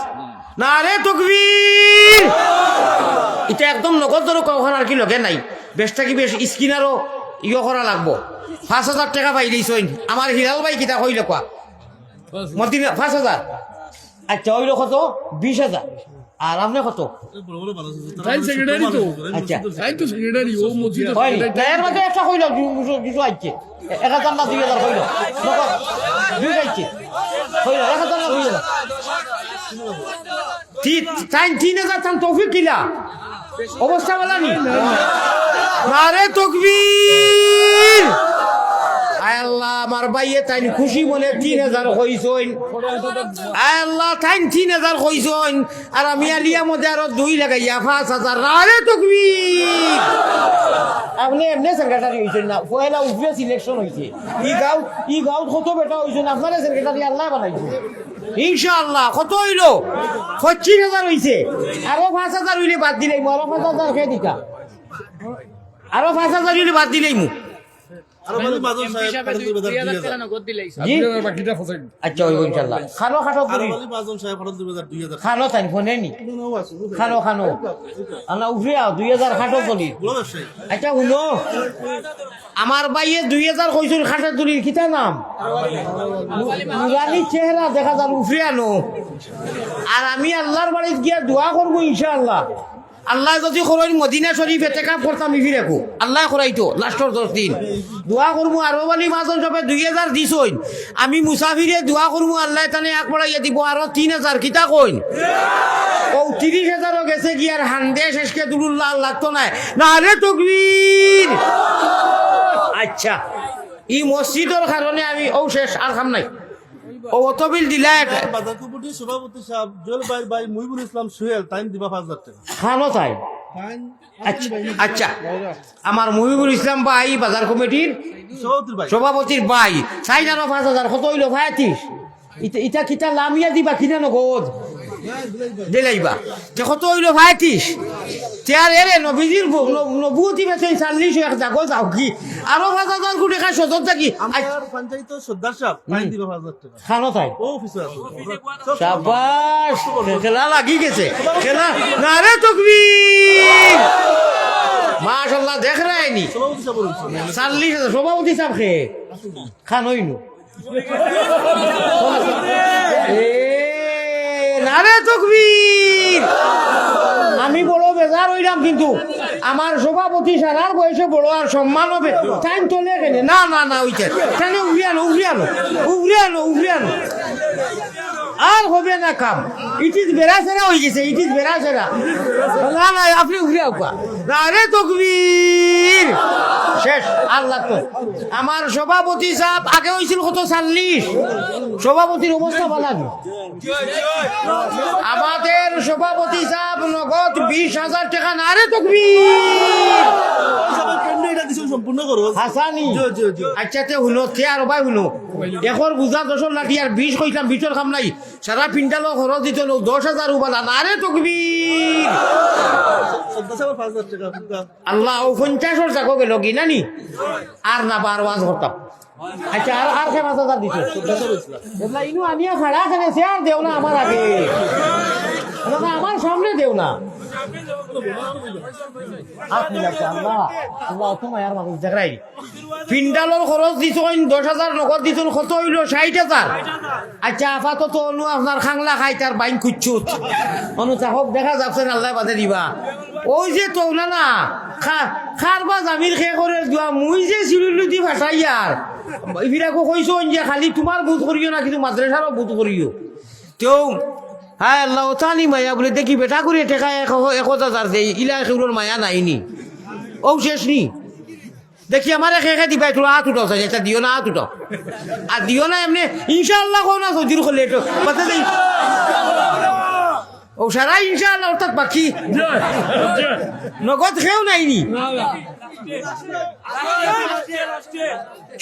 B: না রে তকবীর, এটা একদম নগদ ধরো কখন আর কি লোকে নাই, বেশটা কি বেশ স্কিনারও ইয়ে করা লাগবো। 5,000 টাকা পাই দিয়েছেন আমার হিলাল ভাই কিতা হইল কোয়া মদিনা 5,000। আচ্ছা হইল কত 20,000, আর আপনি কত? আচ্ছা এর মধ্যে একটা হইল দুশো আইছে 1,000 না 2,000 হইল দুই আইছে হইল 1,000 না 2,000 3,000 টান তৌফিক কিলা অবস্থা বলা নি নারে তকবীর। আয় আল্লাহ আমার ভাইয়ে তাই খুশি মনে 3,000 কইছইন, আয় আল্লাহ তাই 3,000 কইছইন, আর আমি আলিয়া মধ্যে আরো 2 লাগাইয়া 5,000 নারে তকবীর। আপনি এমনি সেক্রেটারি হইছেন না, পয়লা উপরে সিলেকশন হইছে, ই গাঁও কত বেটা হইছেন, আপনারা সেক্রেটারি আল্লাহ বানাইছে ইনশাআল্লাহ। কত হইল 25,000 হইছে, আরো 5,000 হইলে বাদ দিলাই, আরো 5,000 খেয়ে দিতা, আরো 5,000 হইলে বাদ দিলাই মু। আচ্ছা ওই ইনশাআল্লাহ খানো খাটো করি খানো তাই ফোনে নি খানো খানো আনা উফরিয়া 2,000 খাটো করি। আচ্ছা শুনো আমার ভাইয়ে 2,000 কইছিল খাটা তুলির কিতা নাম নুরানি চেহারা দেখা যান উফরিয়া নো, আর আমি আল্লাহর বাড়িতে গিয়া দোয়া করবো ইনশাআল্লাহ। আল্লাহ যদি করেন মদিনা শরীফ এতেকাপ করতাম ইফিরাকো আল্লাহ করাইতো লাস্টর 10 দিন দোয়া করবো। আর বালি মাজন সবে 2,000 দিছইন, আমি মুসাফিরে দোয়া করবো আল্লাহ তানে এক পড়াইয়া দিব আরো 3,000 কিতা কইন ও 30,000 গেছে কি আর হান্দে শেষকে দুলুল্লাহ লাগতো না না রে তকবীর। আচ্ছা এই মসজিদের কারণে আমি ও শেষ আর খাম নাই ও অত বিল দিলা
C: বাজার কমিটির সভাপতি সাহেব জুয়েল ভাই মুহিবুল ইসলাম সোহেল টাইম দিবা 5,000 টাকা
B: খানো তাই। আচ্ছা আমার মুহিবুল ইসলাম ভাই বাজার কমিটির সভাপতির ভাই চাই না 5,000 কত হইল 35 ইটা কিতা লামিয়া দিবা কিনা নগদ দিলাইবা যে কত হইল 35 তেয়ার এরে নবীজির নবুয়তি বেছে 40 এক জাগো যাও কি আরো 5,000 কোটি টাকা সদর থাকি
C: আমার পঞ্চায়েত সর্দার সাহেব টাইম দিবা 5,000 টাকা
B: খানো তাই।
C: ও অফিসে আছে
B: শাবাশ খেলা লাগি গেছে খেলা না রে তকবীর মাশাআল্লাহ দেখ রাইনি
C: সভাপতি সাহেব বলছেন
B: 40,000 সভাপতি সাহেব খে খানইনু না রে তকবীর। আমি বড় বেজার হইলাম কিন্তু আমার সভাপতি সারার বয়সে বড় আর সম্মান হবে টাইম তোলে কেন না না না ওইটা কেন উড়িয়ানো উড়িয়ানো উড়িয়ানো উড়িয়ানো আর হবে না কাম ইট ইজ বেড়াছেরা হয়ে গেছে ইট ইজ বেড়াছেরা না না আপনি উড়িয়াও কা না রে তকবীর শেষ আর লাগতো। আমার সভাপতি সাহেব আগে হয়েছিল কত 40 সভাপতির অবস্থা বানাবি আমাদের সভাপতি সাহেব নগদ 20,000 টাকা না রে তকবীর
C: সম্পূর্ণ করো
B: হাসানি। আচ্ছা তে হলো তে আর ভাই হলো এখন বুঝা 10 লাঠি আর 20 কইতাম ভিতর কাম নাই সারা পিন্ডালো খরচ দিত 10,000 উবালা না রে তকবীর
C: সর্দার সাহেব 5,000 টাকা
B: আল্লাহ ও 50 টাকা গেল কি নানি আর না বার ওয়াজ করতাম। আচ্ছা আর আর 5,000 দিত এগুলা ইনু আনিয়া খাড়া খানে সে আর দেও না আমার আগে আমার সামনে দেও না পিন্ডালোর খরচ দিছ 10,000 নগদ দিছ কত হইল 60,000। আচ্ছা আপাতত অনু আপনার খাংলা খাই তার বাইন খুঁজছুত অনু চাহক দেখা যাচ্ছে আল্লাহ বাদে দিবা ওই যে তো না খারবা জামির খে করে দোয়া মুই যে সিলুলুতি ভাষাই আর ইফিরাকো কইছো যে খালি তোমার বুধ করিও না কিন্তু মাদ্রাসারও বুধ করিও তেও হ্যাঁ আল্লাহ তানি মায়া বলে দেখি বেটা করে টেকা 1,000 দেই ইলা খেউর মায়া নাইনি ও শেষ নি দেখি আমার খেয়ে দিবাই তোর হাত উঠাও এটা দিও না হাত উঠাও আর দিও না এমনি ইনশাআল্লাহ কোন না সজির করলে একটু কথা দেই ও সারা ইনশাআল্লাহ অর্থাৎ বাকি নগদ খেয়েও নাইনি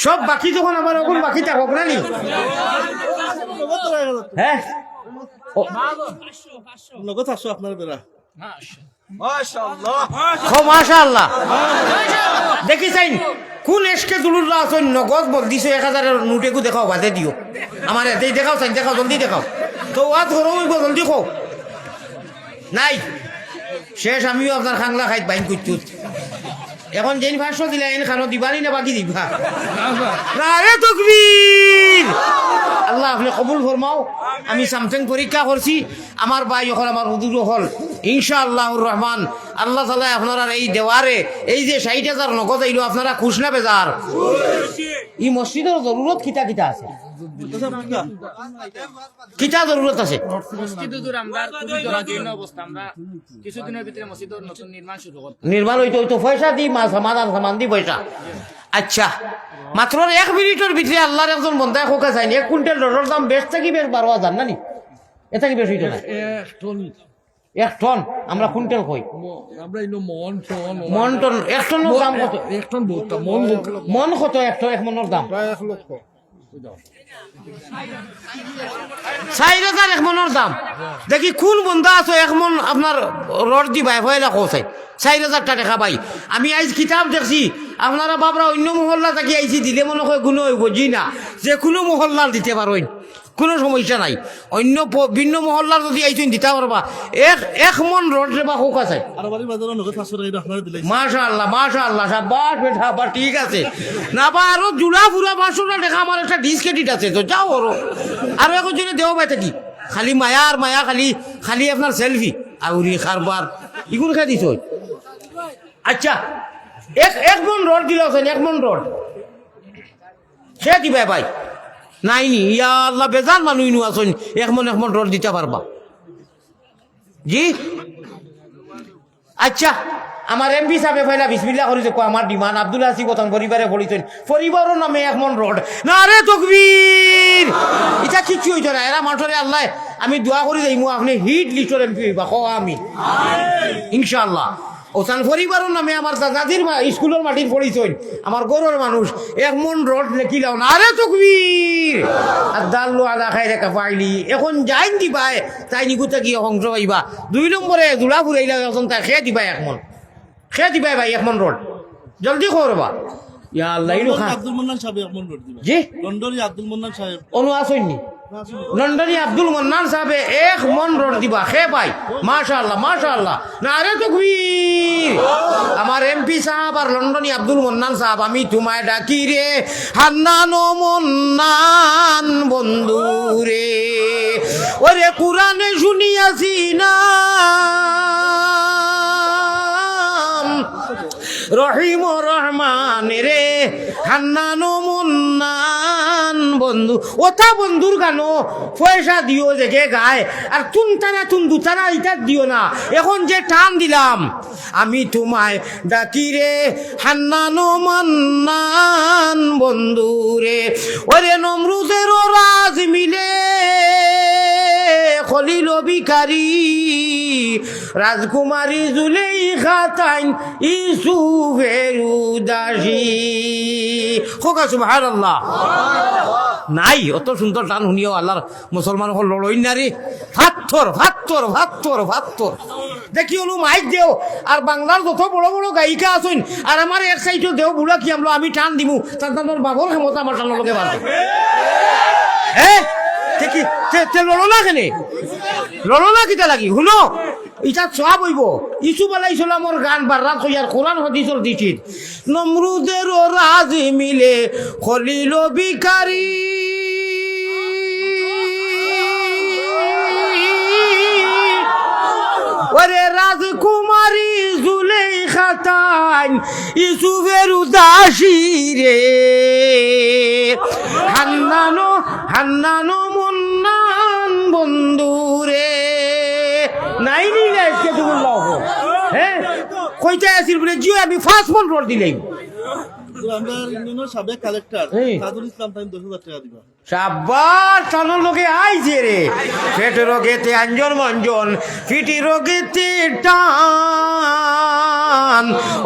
B: সব বাকি যখন আমার ওখান বাকি থাকক না নি হ্যাঁ
C: নগদ 500 আপনার বেড়া
B: মাশাআল্লাহ দেখি চাই কোন এসকে দুলুল্লাহ আছেন নগদ বল দিছো 1000 নোটেকু দেখাও বাদে দিও আমার এতেই দেখাও চাই দেখাও জলদি দেখাও তো ওয়াত করো জলদি খাও নাই শেষ আমিও আপনার খাংলা খাইত বাইন করছুত এখন যেন 500 দিলা এন খানো দিবানি না বাকি দিবা নারে তাকবীর আল্লাহ আপনি কবুল ফরমাও আমি সামথিং পরীক্ষা করছি আমার ভাই হল আমার হুজুর হল ইনশাআল্লাহুর রহমান আল্লাহ তাআলা আপনারা এই দেওয়ারে এই যে 60,000 নগদ আইলো আপনারা খুশ না বেজার এই মসজিদের জরুরত কিতা কিতা আছে কিতা জরুরত আছে
A: মসজিদ হুজুর আমরা খুবই জরাজীর্ণ অবস্থা আমরা কিছুদিনের ভিতরে মসজিদের নতুন নির্মাণ শুরু করব
B: নির্মাণ হইতো পয়সা দি সামান দি পয়সা আচ্ছা মাত্র 1 মিনিটের ভিতরে আল্লাহর একজন বন্দায় খোকা চাইনি 1 কুইন্টাল ডলার দাম বেশ থেকে বেশ 12,000 না নি এটা কি বেশ হইতো না 1 টন আমরা কুইন্টাল কই
D: আমরা ইনো
B: মন টন 1 টনের দাম কত
D: এক টন বহুত
B: মন কত 1 মনের দাম
D: প্রায় 1 লক্ষ
B: 4,000 1 মনের দাম দেখি কোন বন্ধা আছে 1 মন আপনার রড দি ভাই হইলা কোথায় 4,000 টাকা ভাই আমি আজ কিতাব দেখছি আপনারা বাবরা অন্য মহল্লা থেকে আইছি দিলে মনে হয় গুণ হইব জি না যে কোনো মহল্লার দিতে পারবেন কোনো সমস্যা নাই অন্য ভিন্ন মহল্লার যদি আইছেন দিতে পারবা 1 মন রড রে বা হোক আছে
C: আর বাড়ি বাজারে নগদ 500 টাকা আপনারা দিলাই
B: মাশাআল্লাহ সাবাস বেটা বা ঠিক আছে না বা আরো জুড়া পুরা 500 টাকা আমার একটা ডিসক্রেডিট আছে তো যাও আর এখন জন্য দেও ভাই কি খালি মায়া আর মায়া খালি আপনার সেলফি আউরি খারবার ইগুন খাই দিছ আচ্ছা এক মন রড দিল 1 মন রড সে দিবে ভাই নাইনি ইয়া আল্লাহ বেজান মানুষ ইনু আসুন 1 মন রড দিতে পারবা জি আচ্ছা আমার এমপি সাহেব ফাইলা বিসমিল্লাহ করি দেখো আমার ডিমান্ড আব্দুল হাসি প্রথম পরিবারে পড়িছেন পরিবারের নামে 1 মন রড না রে তাকবীর এটা কিচ্ছু হইতো না এরা মাঠরে আল্লাহ আমি দোয়া করি যাইমু আপনি হিট লিস্টর এমপি হইবা কও আমি ইনশাআল্লাহ ওসান পরিবারের নামে আমার দাদাদির স্কুলের মাটির পড়িছেন আমার গরুর মানুষ 1 মন রড লেখিলাও না রে তাকবীর আদাল্লু আলা খাইরে কাফাইলি এখন যাইন দিবাই তাই নিগুতা কি অংশ পাইবা 2 নম্বরে দুলা ফুরাইলা এখন তাই খেয়ে দিবাই 1 মন খেয়ে দিবাই ভাই 1 মন রড জলদি করবা ইয়া আল্লাহ ইনু খান
C: আব্দুল মান্নান সাহেব 1 মন রড দিবা
B: জি
C: লন্ডনি আব্দুল মান্নান সাহেব
B: অনু আসেননি লন্ডনী আব্দুল মান্নান সাহেবে 1 মন রড দিবা খে ভাই মাশাআল্লাহ নারে তাকবীর আমার এমপি সাহেব আর লন্ডনী আব্দুল মান্নান সাহেব আমি তোমায় ডাকি রে হান্নান ও মান্নান বন্ধু রে ওরে কুরআনে শুনিয়াছি না রহিম ও রহমান রে হান্নান ও মান্নান বন্ধু ওটা বন্ধুর গানো পয়সা দিও দেখে গায় আর তুন দুতানা ইটা দিও না এখন যে টান দিলাম আমি তোমায় ডাকি রে হান্নান ও মান্নান বন্ধু রে ওরে নমরুদের রাজ মিলে খলিল বিকারি রাজকুমারী জুলেইখা তাইন ইউসুফের উদাসী খোকা সুবহানাল্লাহ নাই অত সুন্দর টান শুনিও আল্লাহর মুসলমান হল লড়ই নারী ভাত্তর দেখি হলো মাইক দেও আর বাংলার যত বড় বড় গায়িকা আছেন আর আমার এক সাইডে দেও বুড়া কি আমলো আমি টান দিমু তার বাবর ক্ষমতা আমার টান লগে বাড়বে হ্যাঁ দেখি লড়ো না কেনে লড়ো না কিতা লাগি শুনো ইটা সব হইব ইসু আলাইহিসসালামর গান বাররা কইয়ার কোরআন হাদিসর দিছিত নমরুদের রাজ মিলে খলিল বিকারি ওরে রাজকুমারী জুলেইখা তাই ইসুফের উদাসী রে হান্নানো হান্নানো মন্নান বন্ধু রে নাই নিলে আজকে তুমি লব হ্যাঁ কইতে আসিল বলে জিও আমি ফার্স্ট মন রোড দিলেই
C: আমরা ইউনিয়নের সাবেক কালেক্টর
B: এই।
C: তাজুল ইসলাম তাই 10,000 টাকা দিবা
B: সাব্বার চালন লোকে আইছে রে পেট রোগেতে আঞ্জন মঞ্জন ফিটি রোগেতে টান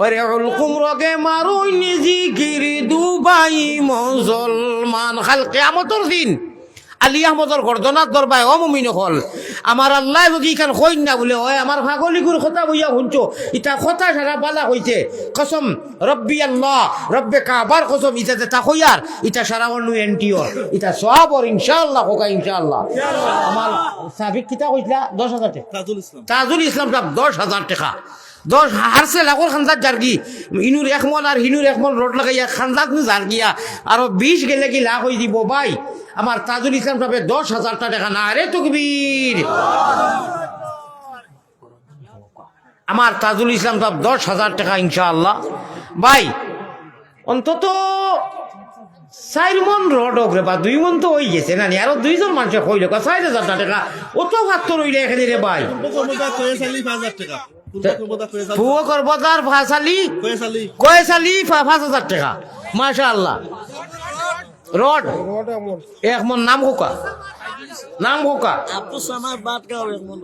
B: ওরে উলকুম রোগে মারুই নিজি গিরি দুবাই মুসলমান খাল কিয়ামতের দিন আলী আহমদর গর্দনাথ দরবায় ও মুমিন হল আমার আল্লাহ যদি ইখান কইন না বলে ওই আমার ভাগলিগুর কথা বইয়া শুনছো ইটা কথা সারা বালা হইতে কসম রব্বি আল্লাহ রব্বে কাবার কসম ইটা তা কইয়ার ইটা সারা অন্য এনটিওর ইটা সব ওর ইনশাআল্লাহ কোকা ইনশাআল্লাহ আমার সাবিক কিতা কইলা 10,000 টাকা
C: তাজুল ইসলাম
B: তাজুল ইসলাম সাহেব 10,000 টাকা 10 হারছে লাগর খান্দাত জারগি ইনুর এক মন আর হিনুর এক মন রোড লাগাইয়া খান্দাত নু জারগিয়া আরো 20 গেলে কি লাখ হই দিব ভাই আমার তাজুল ইসলাম সাহেব 10,000 টাকা না রে তকবীর আমার তাজুল ইসলাম সাহেব 10,000 টাকা ইনশাআল্লাহ ভাই অন্তত 4 মন রড ওগরে বা 2 মন তো হয়ে গেছে না নি আরো 2 জন মানুষ কইল 4,000 টাকা অত ভাত তো রইলে এখানে রে ভাই
C: কমদা কয়েসালি 5,000 টাকা কমদা কয়েসালি
B: ফুয়া করবদার ফাসালি
C: কয়েসালি
B: কয়েসালি 5,000 টাকা মাশাআল্লাহ রড এক মন নাম হোকা
C: আব্দুল সামাদ বাটগাঁও এক মন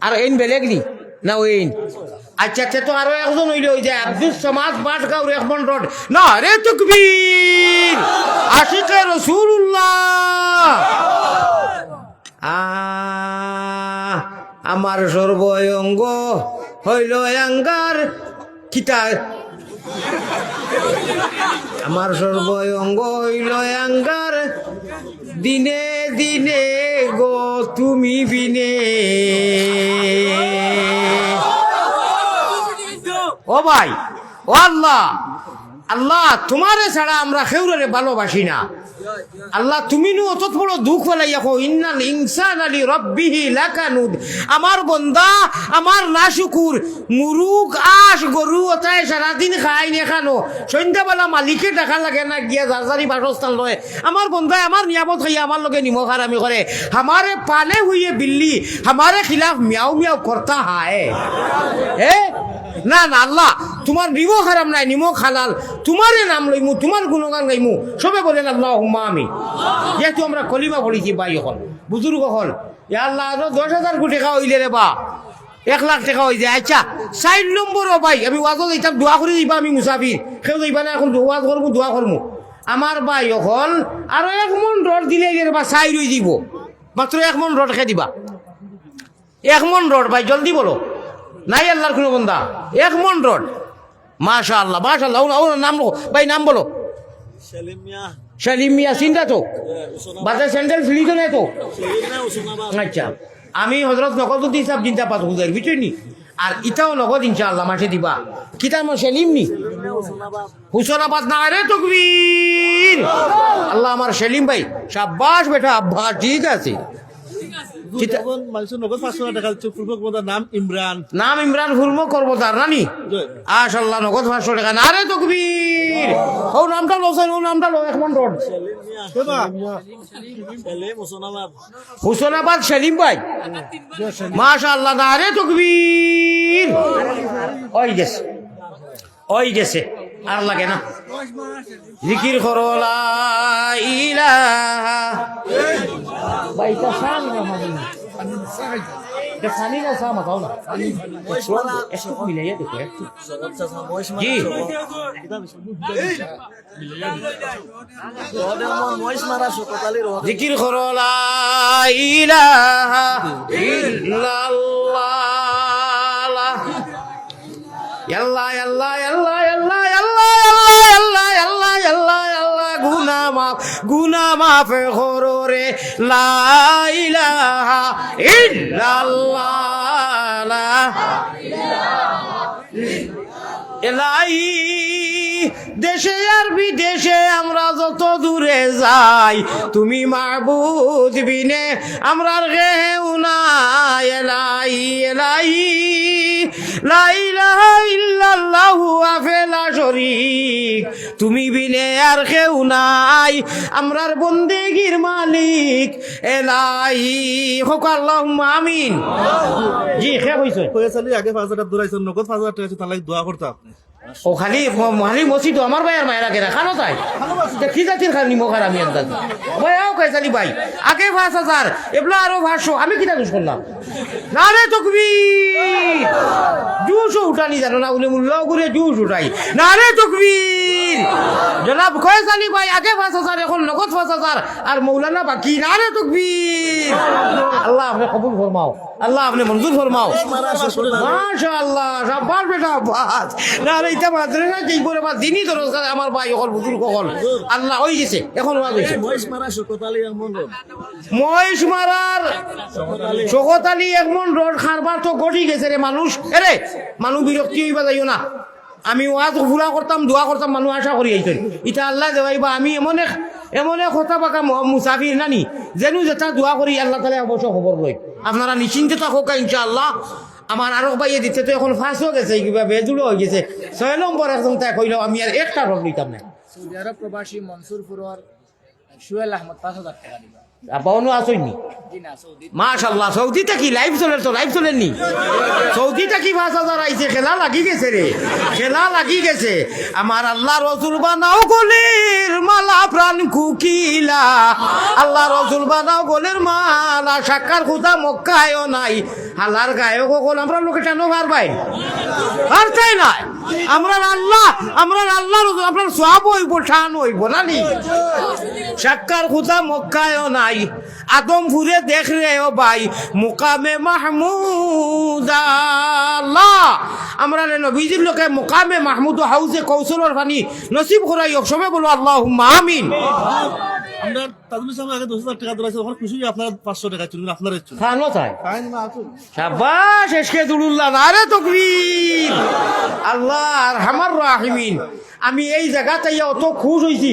B: আর এইন বেলেগ নি না ওইন আচ্ছা আচ্ছা তো আরো একজন হইলে ওই যে আব্দুল সমাজ বাটগাঁও এক মন রড না রে তাকবীর আশিকে রাসূলুল্লাহ আমার সর্বঙ্গ হইল অঙ্গার কিতা আমার সর্বঙ্গ হইল অঙ্গার দিনে দিনে গো তুমি বিনে ও ভাই ও আল্লাহ আল্লাহ তোমারে ছাড়া আমরা কেউরে ভালোবাসি না আল্লাহ তুমি নু অত বড় দুঃখ ফেলাইয়া কো ইন্নাল ইনসানা লিরাব্বিহি লাকানুদ আমার বন্দা আমার নাশুকুর মুরুগ আশ গরু ওটাই সারাদিন খাই নে খানো সন্ধ্যাবেলা মালিকে টাকা লাগে না গিয়া জারজারি বাসস্থান লয় আমার বন্দায় আমার নিয়ামত খাইয়া আমার লগে নিমখ হারামি করে हमारे पाले हुए बिल्ली हमारे खिलाफ म्याऊ म्याऊ करता है না না আল্লাহ তোমার নিমখ হারাম নাই নিমখ হালাল তোমারে নাম লইমু তোমার গুণগান গাইমু সবে বলেন আল্লাহুম্মা আমিন যেহেতু আমরা কলিমা পড়িছি ভাই এখন বুজুর্গ হল ইয়া আল্লাহ আরো 10,000 কোটি টাকা হইলে রে বা 1 লাখ টাকা হয়ে যায় আচ্ছা 4 নম্বরও ভাই আমি ওয়াজ দিতাম দোয়া করে দিবা আমি মুসাফির কেউ দিবা না এখন ওয়াজ করবো দোয়া করবো আমার ভাই এখন আরো 1 মন রড দিলে রে বা 4 হয়ে দিব মাত্র 1 মন রড খেয়ে দিবা 1 মন রড ভাই জলদি বলো নাই আল্লাহর কোনো বন্দা 1 মন রড মাশাআল্লাহ মাশাআল্লাহ ওর নাম ভাই নাম বলো সেলিম মিয়া চিন্তা তো বাজার স্যান্ডেল ফ্রি তো নাই তো আচ্ছা আমি হজরত নকদুদ্দিন সাহেব চিন্তা পাত হুজুর বুঝছেন আর ইটাও নগদ ইনশাআল্লাহ মাসে দিবা কিতার মা সেলিম নি হুসনাবাদ না রে তকবীর আল্লাহ আমার সেলিম ভাই শাবাশ বেটা আব্বা ঠিক আছে
C: যখন মানুষের নগদ 500 টাকা দিচ্ছে পূর্ব কমদার নাম ইমরান
B: ফুলমো করবো তার নানি আশাল্লাহ নগদ 500 টাকা না রে তকবীর ও নামটা লোসেন ও নামটা লো 1 মন রড হুসনাবাদ সেলিম ভাই মাশাআল্লাহ না রে তকবীর ওই গেছে আর লাগে না জিকির করো লা ইলাহা ভাই তা সান না মানে এটা সানি না সামা দাও না একটু মিলাইয়া দেখো একটু জি জিকির করো লা ইলাহা ইল্লাল্লাহ আল্লাহ আল্লাহ আল্লাহ আল্লাহ আল্লাহ আল্লাহ আল্লাহ আল্লাহ গুনা মাফ করো রে লা ইলাহা ইল্লাল্লাহ এলাই দেশে আর বিদেশে আমরা যত দূরে যাই তুমি মাহবুদ বিনে আমরার কেউ নাই এলাই এলাই লা ইলাহা ইল্লাল্লাহু আফেলা শরীক তুমি বিনে আর কেউ নাই আমরার বন্দেগীর মালিক এলাই হোক আল্লাহুম্মা আমিন। জি খে কইছে
C: কইছালি আগে 5000 দৌড়াইছেন নগদ 5000 টাকা তার লাগি দোয়া করতে আপনি
B: ও খালি মালি মসজিদ আমার ভাই আর মায়েরা কেরা খানো তাই কি জাতির খালি মোখার আমি আন্দাজ ভাই আও কইছালি ভাই আগে 5000 এবলা আরো 500 আমি কিটা দোষ করলাম না রে তাকবীর জুস উঠানি জানো না উনি মুল্লাও করে জুস উঠাই না রে তাকবীর জনাব কইছালি ভাই আগে 5000 এখন নগদ 5000 আর মাওলানা বাকি না রে তাকবীর আল্লাহ আপনি কবুল ফরমাও আল্লাহ আপনি মঞ্জুর ফরমাও মাশাআল্লাহ শাবাশ বেটা বাস না রে এটা মাত্র না কি করে বাস দিনই দরজ আমার ভাই হল বুজুর্গ হল আল্লাহ হই গেছে এখন ওয়াজ হইছে
C: মহিষ মারা শকতালি এমন
B: মহিষ মারার শকতালি এমন রোড খারবার তো গড়ি গেছে রে মানুষ এরে মানুষ বিরক্তি হইবা যাইও না আমি ওয়াজ ফুরা করতাম দোয়া করতাম মানুষ আশা করি আইতেন এটা আল্লাহ দেওয়াইবা আমি এমন কথা পাকা মুসাফির নানি যেন যেটা দোয়া করি আল্লাহ তালা অবশ্য খবর লই আপনারা নিশ্চিন্তে থাকুক ইনশাআল্লাহ। আমার আরো বাইয়ে দিতে তো এখন ফাঁস হয়ে গেছে কিবা বেজুড়ো হয়ে গেছে 6 নম্বর একজন তাই কইল আমি আর একটা রোগ নিতাম না।
A: সৌদি আরব প্রবাসী মনসুরপুরের সুহেল আহমদ 5000 টাকা দিবা
B: আপাও আসইনি
A: জি না সৌদি
B: মাশাআল্লাহ সৌদিতে কি লাইভ চলে তো লাইভ চলেননি সৌদিতে কি 5000 আইছে খেলা লাগি গেছে রে খেলা লাগি গেছে আমার আল্লাহ রসুল বানাও গলির মালা প্রাণ কুকিলা আল্লাহ রসুল বানাও গলির মালা সাক্ষার খুদা মক্কায়ও নাই হালার গায়ে কখন আমরা লোকে টানো পারবাই আর তাই নাই আমরা আল্লাহ রসুল আপনার সব হইব শান হইব না নি সাক্ষার খুদা মক্কায়ও নাই আদমপুরে দেখ রে ও ভাই মুকামে মাহমুদ আল্লাহ আমরা নবীজির লোকে মুকামে মাহমুদ হাউজে কৌশলর পানি নসিব করাই সবাই বলো আল্লাহুম্মা আমিন।
C: আমরা তাজমির সাহেব আগে 10000 টাকা দৌড়াইছে ওখানে খুশি আপনার 500 টাকা চলুন আপনার চলুন
B: খানো চাই
C: ফাইন না আসুন
B: শাবাশ এসকে দুরুল্লাহ নারে তাকবীর আল্লাহ আরহামার রাহিমিন। আমি এই জায়গাতে অত খুশ হইছি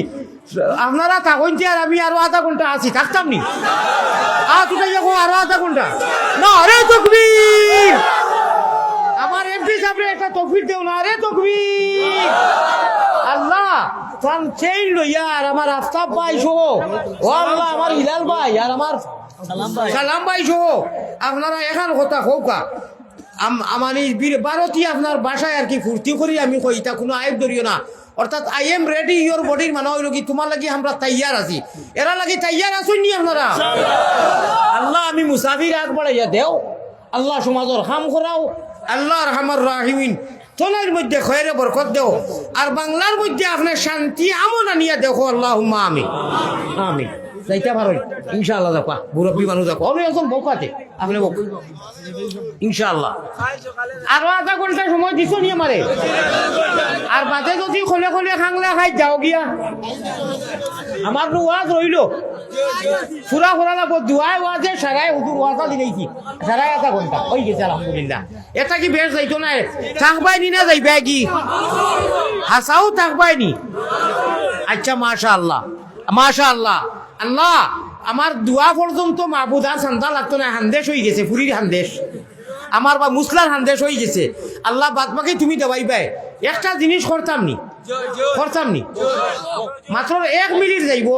B: আপনারা থাকুন আর আমি আরো আধা ঘন্টা আছি থাকতাম নি আরো আধা ঘন্টা না রে তাকবীর আমার এমপি সাহেব একটা তকবীর দেও না রে তাকবীর আল্লাহ প্রাণ চেইন লইয়া আর আমার আফতাব ভাই সহ ও আল্লাহ আমার হিলাল ভাই আর আমার সালাম ভাই সহ আপনারা এখান কথা হোকা আমার এই ভারতীয় আপনার বাসায় আর কি ফুর্তি করি আমি কই তা কোনো আয়েব ধরিও না অর্থাৎ আই এম রেডি ইয়োর বডির মানে হইল কি তোমার লাগি আমরা তাইয়ার আছি এরা লাগি তাইয়ার আসুন নি আপনারা আল্লাহ আমি মুসাফির আগ বাড়াইয়া দেও আল্লাহ সমাজের কাম করাও আল্লাহ রহমান রাহিমিন তোলার মধ্যে খয়েরে বরকত দেও আর বাংলার মধ্যে আপনার শান্তি আমন আনিয়া দেখো আল্লাহুম্মা আমিন আমিন যাইতে পারোই ইনশাআল্লাহ দেখবা মুরব্বী মানুষ দেখো আমি একজন বকাতে আপনি বক ইনশাআল্লাহ আরো আধা ঘন্টা সময় দিছো নি আমারে আর বাদে যদি খোলে খোলে খাংলা খাই যাও গিয়া আমার ওয়াজ রইল পুরা করা লাগবো দুয়ায় ওয়াজে সারাই হুজুর ওয়াজা দিলেইছি সারাই আধা ঘন্টা হয়ে গেছে আলহামদুলিল্লাহ। এটা কি বেশ যাইতো না থাকবাই নি না যাইবে কি হাসাও থাকবাই নি আচ্ছা মাশাআল্লাহ মাশাআল্লাহ আল্লাহ আমার দোয়া পর্যন্ত মাহবুদার শান্তা লাগতো না হান্দেশ হয়ে গেছে পুরীর হান্দেশ আমার বা মুসলার হান্দেশ হয়ে গেছে আল্লাহ বাদ বাকি তুমি দেওয়াই ভাই একটা জিনিস করতাম নি মাত্র 1 মিনিট যাইব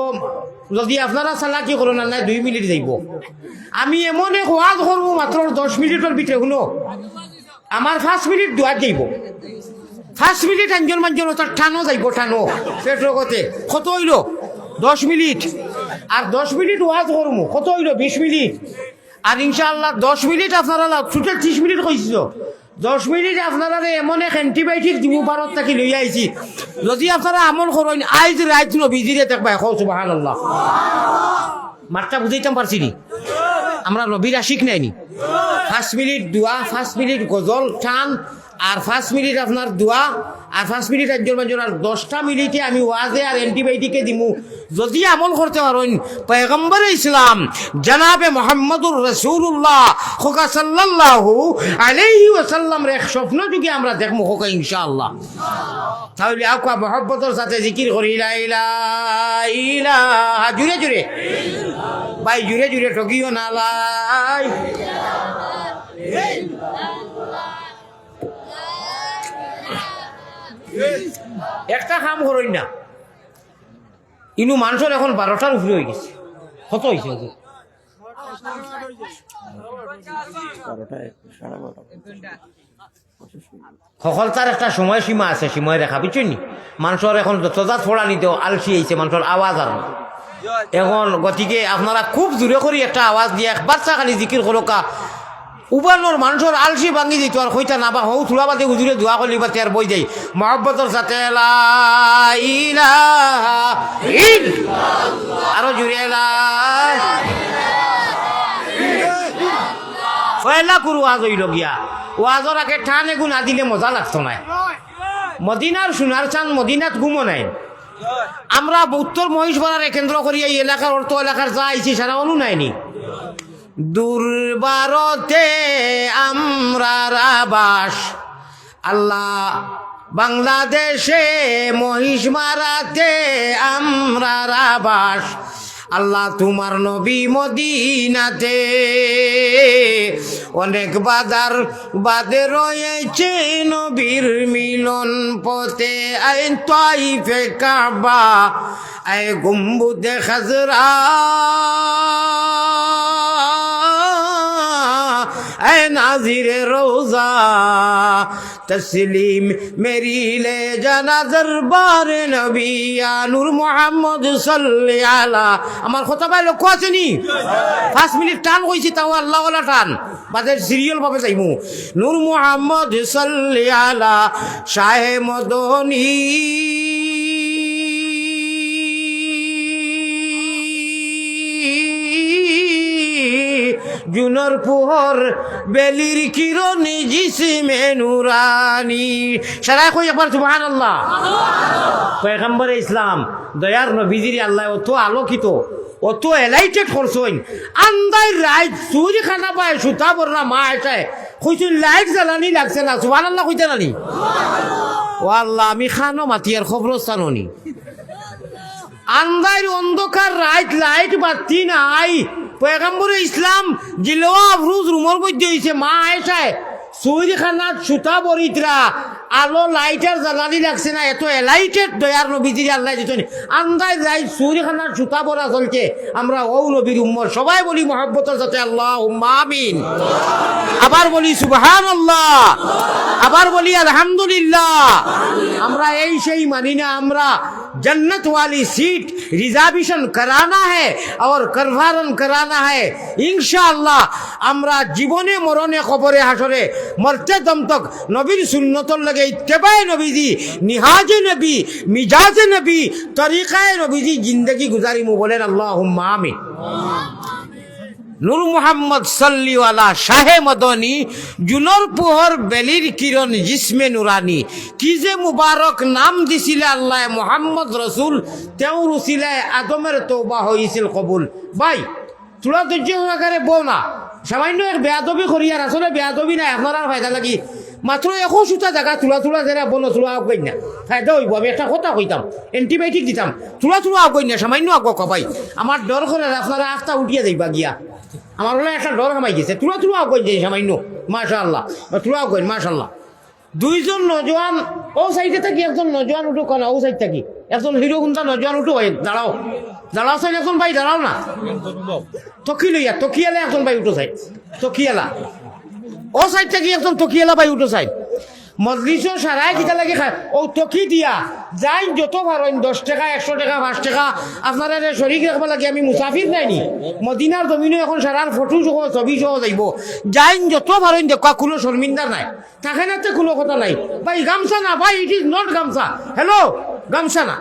B: যদি আপনারা চালাকি করো না 2 মিনিট যাইব আমি এমন এক ওয়াজ করবো মাত্র 10 মিনিটের ভিতরে শুনো আমার 5 মিনিট দোয়ার যাইব 5 মিনিট আঞ্জন মাঞ্জন টানো যাইব টানো পেটর কতে কত হইল 10 মিনিট আর 10 মিনিট ওয়াজ করবো কত হইল 20 মিনিট আর ইনশাআল্লাহ 10 মিনিট আপনারা টোটাল 30 মিনিট কইছিল 10 মিনিট আপনারা এমন এক অ্যান্টিবায়োটিক দিব ভারত থাকি লই আইছি যদি আপনারা আমল করেন আইজ রাইত নবীজিরে দেখবা এখন সুবহানাল্লাহ মাত্রা বুঝাইতাম পারছি নি আমরা নবীর আশিক নাইনি 5 মিনিট দোয়া 5 মিনিট গজল টান আর 5 মিনিট আপনার দোয়া আর 5 মিনিট একজন মাঝজন আর 10টা মিনিটে আমি ওয়াজে আর অ্যান্টিবায়োটিকে দিমু যদি আমল করতে পারেন পয়গম্বর ইসলাম জনাবে মুহাম্মদুর রাসূলুল্লাহ খোকা সাল্লাল্লাহু আলাইহি ওয়াসাল্লামের এক স্বপ্ন যুগে আমরা দেখমু খোকা ইনশাআল্লাহ। তাহলে আকা মহব্বতের সাথে জিকির করি লা ইলাহা ইল্লাল্লাহ জুড়ে জুড়ে ভাই জুড়ে জুড়ে ঠকিও না লাই একটা কাম করই না ইনু মানুষের এখন 12টার উপরে হয়ে গেছে কত হয়েছে ওদের সকল তার একটা সময় সীমা আছে সময় রেখা বুঝছেন মানুষের এখন যতজাত ফোড়া নিতেও আলসি হয়েছে মানুষের আওয়াজ আর না। এখন গতিকে আপনারা খুব জোরে করে একটা আওয়াজ দিয়ে একবার খালি জিকির করোকা উবানোর মানুষের আলসি ভাঙি দিত আর কইতা না বা হৌ থুলা বাদে হুজুরে দোয়া করলি বা তেয়ার বই যাই মহব্বতের সাথে লা ইলাহা ইল্লাল্লাহ আরো জুড়ে পয়লা করু ওয়াজ হইল গিয়া ওয়াজর আগে ঠানে গুণা দিলে মজা লাগতো না। মদিনার সোনার চান মদিনাত ঘুমো নাই। আমরা উত্তর মহিষপাড়ারে কেন্দ্র করি এই এলাকার অর্থ এলাকার যা আইছি সারা অনু নাইনি দুর্বারতে আমরা রাবাস আল্লাহ বাংলাদেশে মহিষ মারাতে আমরা রাবাস আল্লাহ তোমার নবী মদিনাতে অনেক বাদার বাদে রয়েছে নবীর মিলন পথে আইন তাইফে কাবা আয় গুম্বুদে খাজরা اے ناظر روزہ تسلیم میری لے جانا دربار نبی یا نور محمد صلی علی আমার কথা ভাই লক্ষ্য আছে নি 5 মিনিট টান কইছি তাও আল্লাহ ওয়ালা টান বাদের সিরিয়াল ভাবে যাইমু নূর মুহাম্মদ সাল্লি আলা শাহে মদনী জুনর পুহর বেলির কিরণে জিসমে নুরানি সারা কই একবার সুবহানাল্লাহ। পয়গম্বর ইসলাম দয়ার নবীজির আল্লাহ অত আলোকিত অত এলাইটেড করছেন আন্দাই রাইট চুরি খানা পায় সুতা বর্ণা মা এটাই কইছেন লাইট জ্বালানি লাগছে না সুবহানাল্লাহ কইতে নানি ও আল্লাহ আমি খানো মাতিয়ার খবরস্থাননি আন্দাই অন্ধকার রাইট লাইট বাতি নাই পয়গম্বর ইসলাম জিলওয়া আফরুজ রুমের মধ্যে হয়েছে মা আয়েশায় সৌদি খানাত সুতা বরিতরা আলো লাইটার জ্বালানি লাগছে না এত এলাইটেড দয়ার নবীজির আল্লাহ দিতেন আন্দাজ যাই সৌদি খানার সুতা বরা চলছে আমরা ও নবীর উম্মত সবাই বলি মহব্বতের সাথে আল্লাহুম্মা আমিন আবার বলি সুবহানাল্লাহ আবার বলি আলহামদুলিল্লাহ আমরা এই সেই মানি না আমরা जन्नत वाली सीट रिजर्वेशन कराना है और कन्फर्म कराना है इंशाअल्लाह আমরা জীবনে মরণে কবরে হাসরে মরতে দম তক নবীর সুন্নতর লাগে ইত্তেবায়ে নবীজি নিহাজে নবী মিজাজে নবী তরিকায়ে নবীজি জিন্দেগি গুজারিমু বলেন আল্লাহুম্মা আমিন। নূর মুহাম্মদ সাল্লি আলা শাহে মদনী জুনর পোহর বেলির কিরণ জিসমে নুরানি কি যে মুবারক নাম দিছিলে আল্লাহ মুহাম্মদ রসুল তেও রুসিলায় আদমের তওবা হয়েছিল কবুল। ভাই তোরা ধৈর্য সহকারে বউ না সামান্য এক বেয়াদবি করিয়ার আসলে বেয়াদবি নাই আপনার ফায়দা লাগি মাত্র এখন সুতা জায়গা তুলা তুলা যারা বলো তুলা আগুন না ফায়দা হইব আমি একটা কথা কইতাম অ্যান্টিবায়োটিক দিতাম তুলা তুলা আগুন না সামান্য আগুয়া কবাই আমার ডর করে আপনারা আখটা উঠিয়া যাইবা গিয়া আমার হলে একটা ডর কামাই গেছে তুলা তুলা আগুন যাই সামান্য মাশাআল্লাহ তুলা আগুন মাশাআল্লাহ। দুইজন নজওয়ান ও সাইডে থাকি একজন নজওয়ান উঠো কেন ও সাইড থাকি একজন হিরো গুন্ডা নজওয়ান উঠো দাঁড়াও দাঁড়াও সাইড একজন ভাই দাঁড়াও না তকি লইয়া তকিয়ালে একজন ভাই উঠো সাইড তকিয়ালা ও সাইড থাকি একজন তকিয়ালা ভাই উঠো সাইড মজলিসও সারাই কিতা লাগে খায় ও তকি দিয়া যাই যত পারেন 10 টাকা 100 টাকা 5 টাকা আপনারা শরীর রাখবা লাগে আমি মুসাফির নাইনি মদিনার জমিনে এখন সারার ফটো সহ ছবি সহ যাইব যাই যত পারেন দেখা কোনো শর্মিন্দার নাই থাকে না তো কোনো কথা নাই ভাই গামছা না ভাই ইট ইজ নট গামছা হ্যালো গামছা না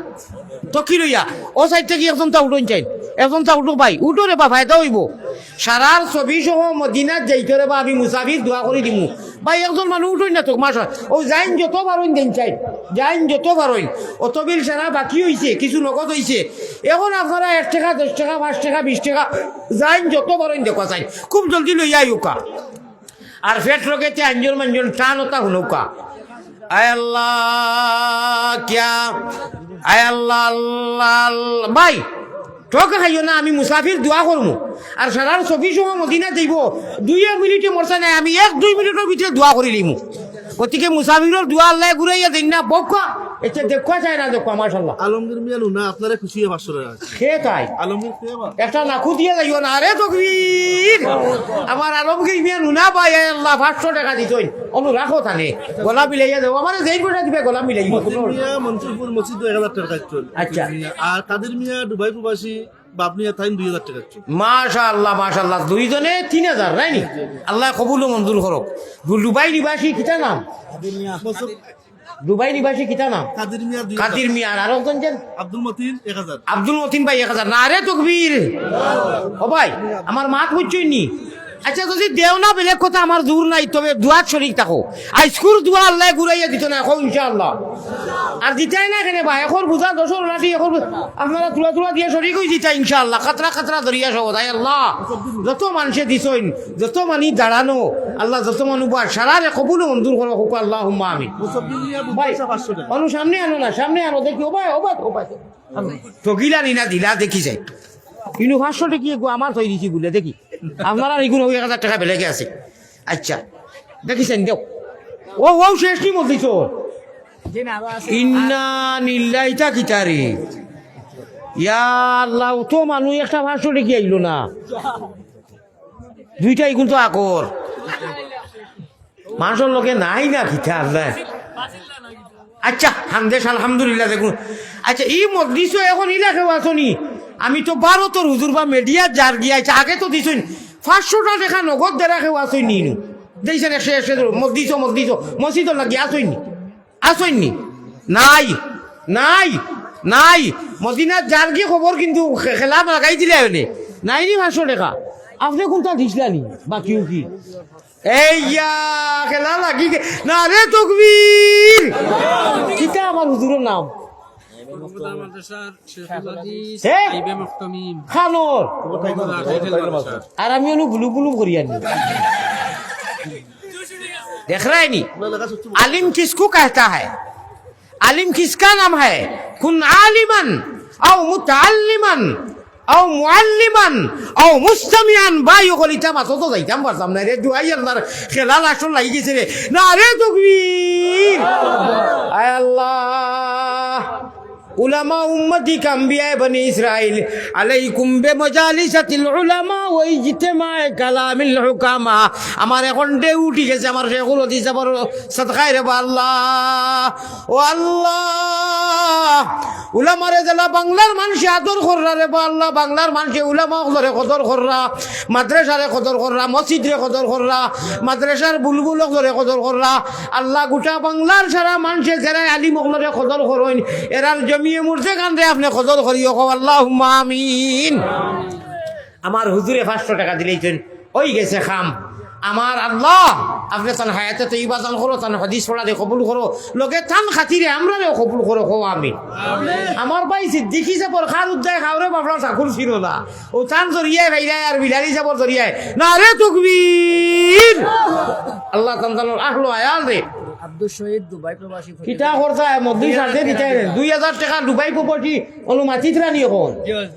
B: তকি লইয়া ও সাইড থেকে একজন তা উঠোন চাই একজন তা উঠো ভাই উঠো রে বা ফায়দা হইব সারার ছবি সহ মদিনার যাইতে রে বা আমি মুসাফির দোয়া করে দিমু ভাই একজন মানুষ উঠোই না তো মাস ও যাইন যত পারইন দেন চাই যাইন যত পারইন অত বিল সারা বাকি হইছে কিছু নগদ হইছে এখন আপনারা 1 টাকা 10 টাকা 5 টাকা 20 টাকা যাইন যত পারইন দেখো চাই খুব জলদি লইয়া আইউকা আর ফেট রকেতে আঞ্জন মাঞ্জন টান ওটা হুনৌকা আয় আল্লাহ কিয়া আয় আল্লাহ আল্লাহ আল্লাহ। ভাই ঠকা খাইও না আমি মুসাফির দোয়া করবো আর সারার 24 সময় মদিনা যাইব 2 মিনিটে মরছে নাই আমি 1-2 মিনিটের ভিতরে দোয়া করে লিমু গতিকে মুসাফিরের দোয়া আল্লাহ ঘুরাইয়া দিন না বকা এটা দেখা যায় না দেখো মাশাআল্লাহ।
C: আলমগীর মিয়া নুনা আপনারা খুশি হয়ে 500 টাকা আছে
B: খে তাই
C: আলমগীর খেয়ে
B: একটা নাকু দিয়ে যাইও না আরে তকবীর আমার আলমগীর মিয়া নুনা ভাই আল্লাহ 500 টাকা দিছই অনু রাখো তানে গলা মিলাইয়া দেবো আমার যেই পয়সা দিবে গলা মিলাইব
C: মিয়া মনসুরপুর মসজিদ 1000 টাকা চল
B: আচ্ছা
C: আর কাদের মিয়া দুবাই প্রবাসী বাবনিয়া থাইন 2000 টাকা চল
B: মাশাআল্লাহ মাশাআল্লাহ দুইজনে 3000 রাইনি আল্লাহ কবুল ও মঞ্জুর করুক দুবাই নিবাসী কিতা নাম দুবাই নিবাসী কিতা নাম
C: কাদের মিয়া
B: কাদির মিয়া আর একজন যেন
C: আব্দুল মতিন 1000
B: আব্দুল মতিন ভাই 1000 না রে তকবীর ও ভাই আমার মাত বুঝছই নি আচ্ছা যদি দেও না বেলেগ কথা আমার দূর নাই তবে দুয়াত শরীক থাকো আইসকুর দুয়া আল্লাহ ঘুরাইয়া দিত না এখন ইনশাআল্লাহ আর দিতাই না কেন ভাই এখন বুঝা 10 লাঠি এখন আপনারা তুলা তুলা দিয়ে শরীক হই দিতা ইনশাআল্লাহ খাতরা খাতরা দরিয়া সব তাই আল্লাহ যত মানুষে দিছইন যত মানি দাঁড়ানো আল্লাহ যত মানুষ বা সারারে কবুল ও মঞ্জুর করো হুক আল্লাহুম্মা আমিন
C: মুসাফির মিয়া
B: ভাই
C: 500 টাকা
B: অনু সামনে আনো না সামনে আনো দেখি ও ভাই ও ভাই ও ভাই তো গিলা নি না দিলা দেখি যাই কিন্তু 500 টাকা কি আমার তৈরি দিছি বলে দেখি আপনারা এগুলো 1000 টাকা বেলেগে আছে আচ্ছা দেখিছেন দেও ও ও শেষ কি মত দিছো
A: জি না আরো আছে
B: ইন্না নিল্লাহি তাকিতারি ইয়া আল্লাহ তো মানুষ একটা 500 টাকা আইলো না দুইটাই কিন্তু আকর মানুষের লোকে নাই না কিতা আল্লাহ আচ্ছা হামদেশ আলহামদুলিল্লাহ দেখুন আচ্ছা এই মজলিস এখন ইলাকাও আসনি আমি তো 12 তোর হুজুর বা মিডিয়া যার গিয়াছে আগে তো দিছুন 500 টাকা নগদ দেরা কেউ আসই নিনু দিয়েছেন এসে মজলিস মসজিদ লাগি আসইনি নাই নাই নাই মদিনার যার গিয়ে খবর কিন্তু খেলা লাগাই দিলে হলে নাই নি 500 টাকা আপনি কোনটা দিছিলানি বা কিউ কি এইয়া খেলা লাগি না রে তকবীর কিটা আমার হুজুরের নাম খানোর আর আমি হলো গুলু গুলু করি আনি देख रहा है नहीं आलिम किसको कहता है आलिम किसका नाम है कुन आलिमन औ मुताल्लिमन औ मुअल्लिमन औ मुस्तमियान बायो गलिता मातो तो जाइताम पारতাম না রে দুআই আল্লাহর খেলা আসল লাগি গেছে রে না রে তাকবীর আয় আল্লাহ উলামা উম্মতি কাম্বিয়া বনি ইসরাইল আলাইকুম বিমাজালিসাতিল উলামা ওয়া ইজতিমায়ে কালামিল হুকামা আমার এখন ডে উঠি গেছে আমার শেখুল হদিস আবার সাদকায়ে রে আল্লাহ ও আল্লাহ উলামারে জেলা বাংলার মানুষ আদর কররা রে আল্লাহ বাংলার মানুষ উলামা হলরে কদর কররা মাদ্রাসারে কদর কররা মসজিদরে কদর কররা মাদ্রাসার বুলবুল হলরে কদর কররা আল্লাহ গোটা বাংলার সারা মানুষে যারা আলিম হলরে কদর করেন এরার জমিয়ে মুর্দে কান্দে আপনি কদর করিও আল্লাহুম্মা আমিন আমার হুজুরে 500 টাকা দিলেইছেন ওই গেছে খাম আমার আল্লাহ আপনি তান হায়াতে তো ইবাদান করো তান হাদিস পড়া দে কবুল করো লোকে তান খাতিরে আমরা কবুল করো আমিন আমার ভাই সিদ্দিকি যাবর খার উদ্দায় খাওরে বাবলা ঠাকুর ছিল না ও তান জরিয়ায় ভাইরা আর বিলালি যাবর জরিয়ায় না রে তাকবীর আল্লাহ তান আহলো আয়াল রে
A: আব্দুল শহীদ দুবাই প্রবাসী
B: কিতা করতা মদ্দি সাথে দিতে 2000 টাকা দুবাই প্রপার্টি অনুমাতি রানি এখন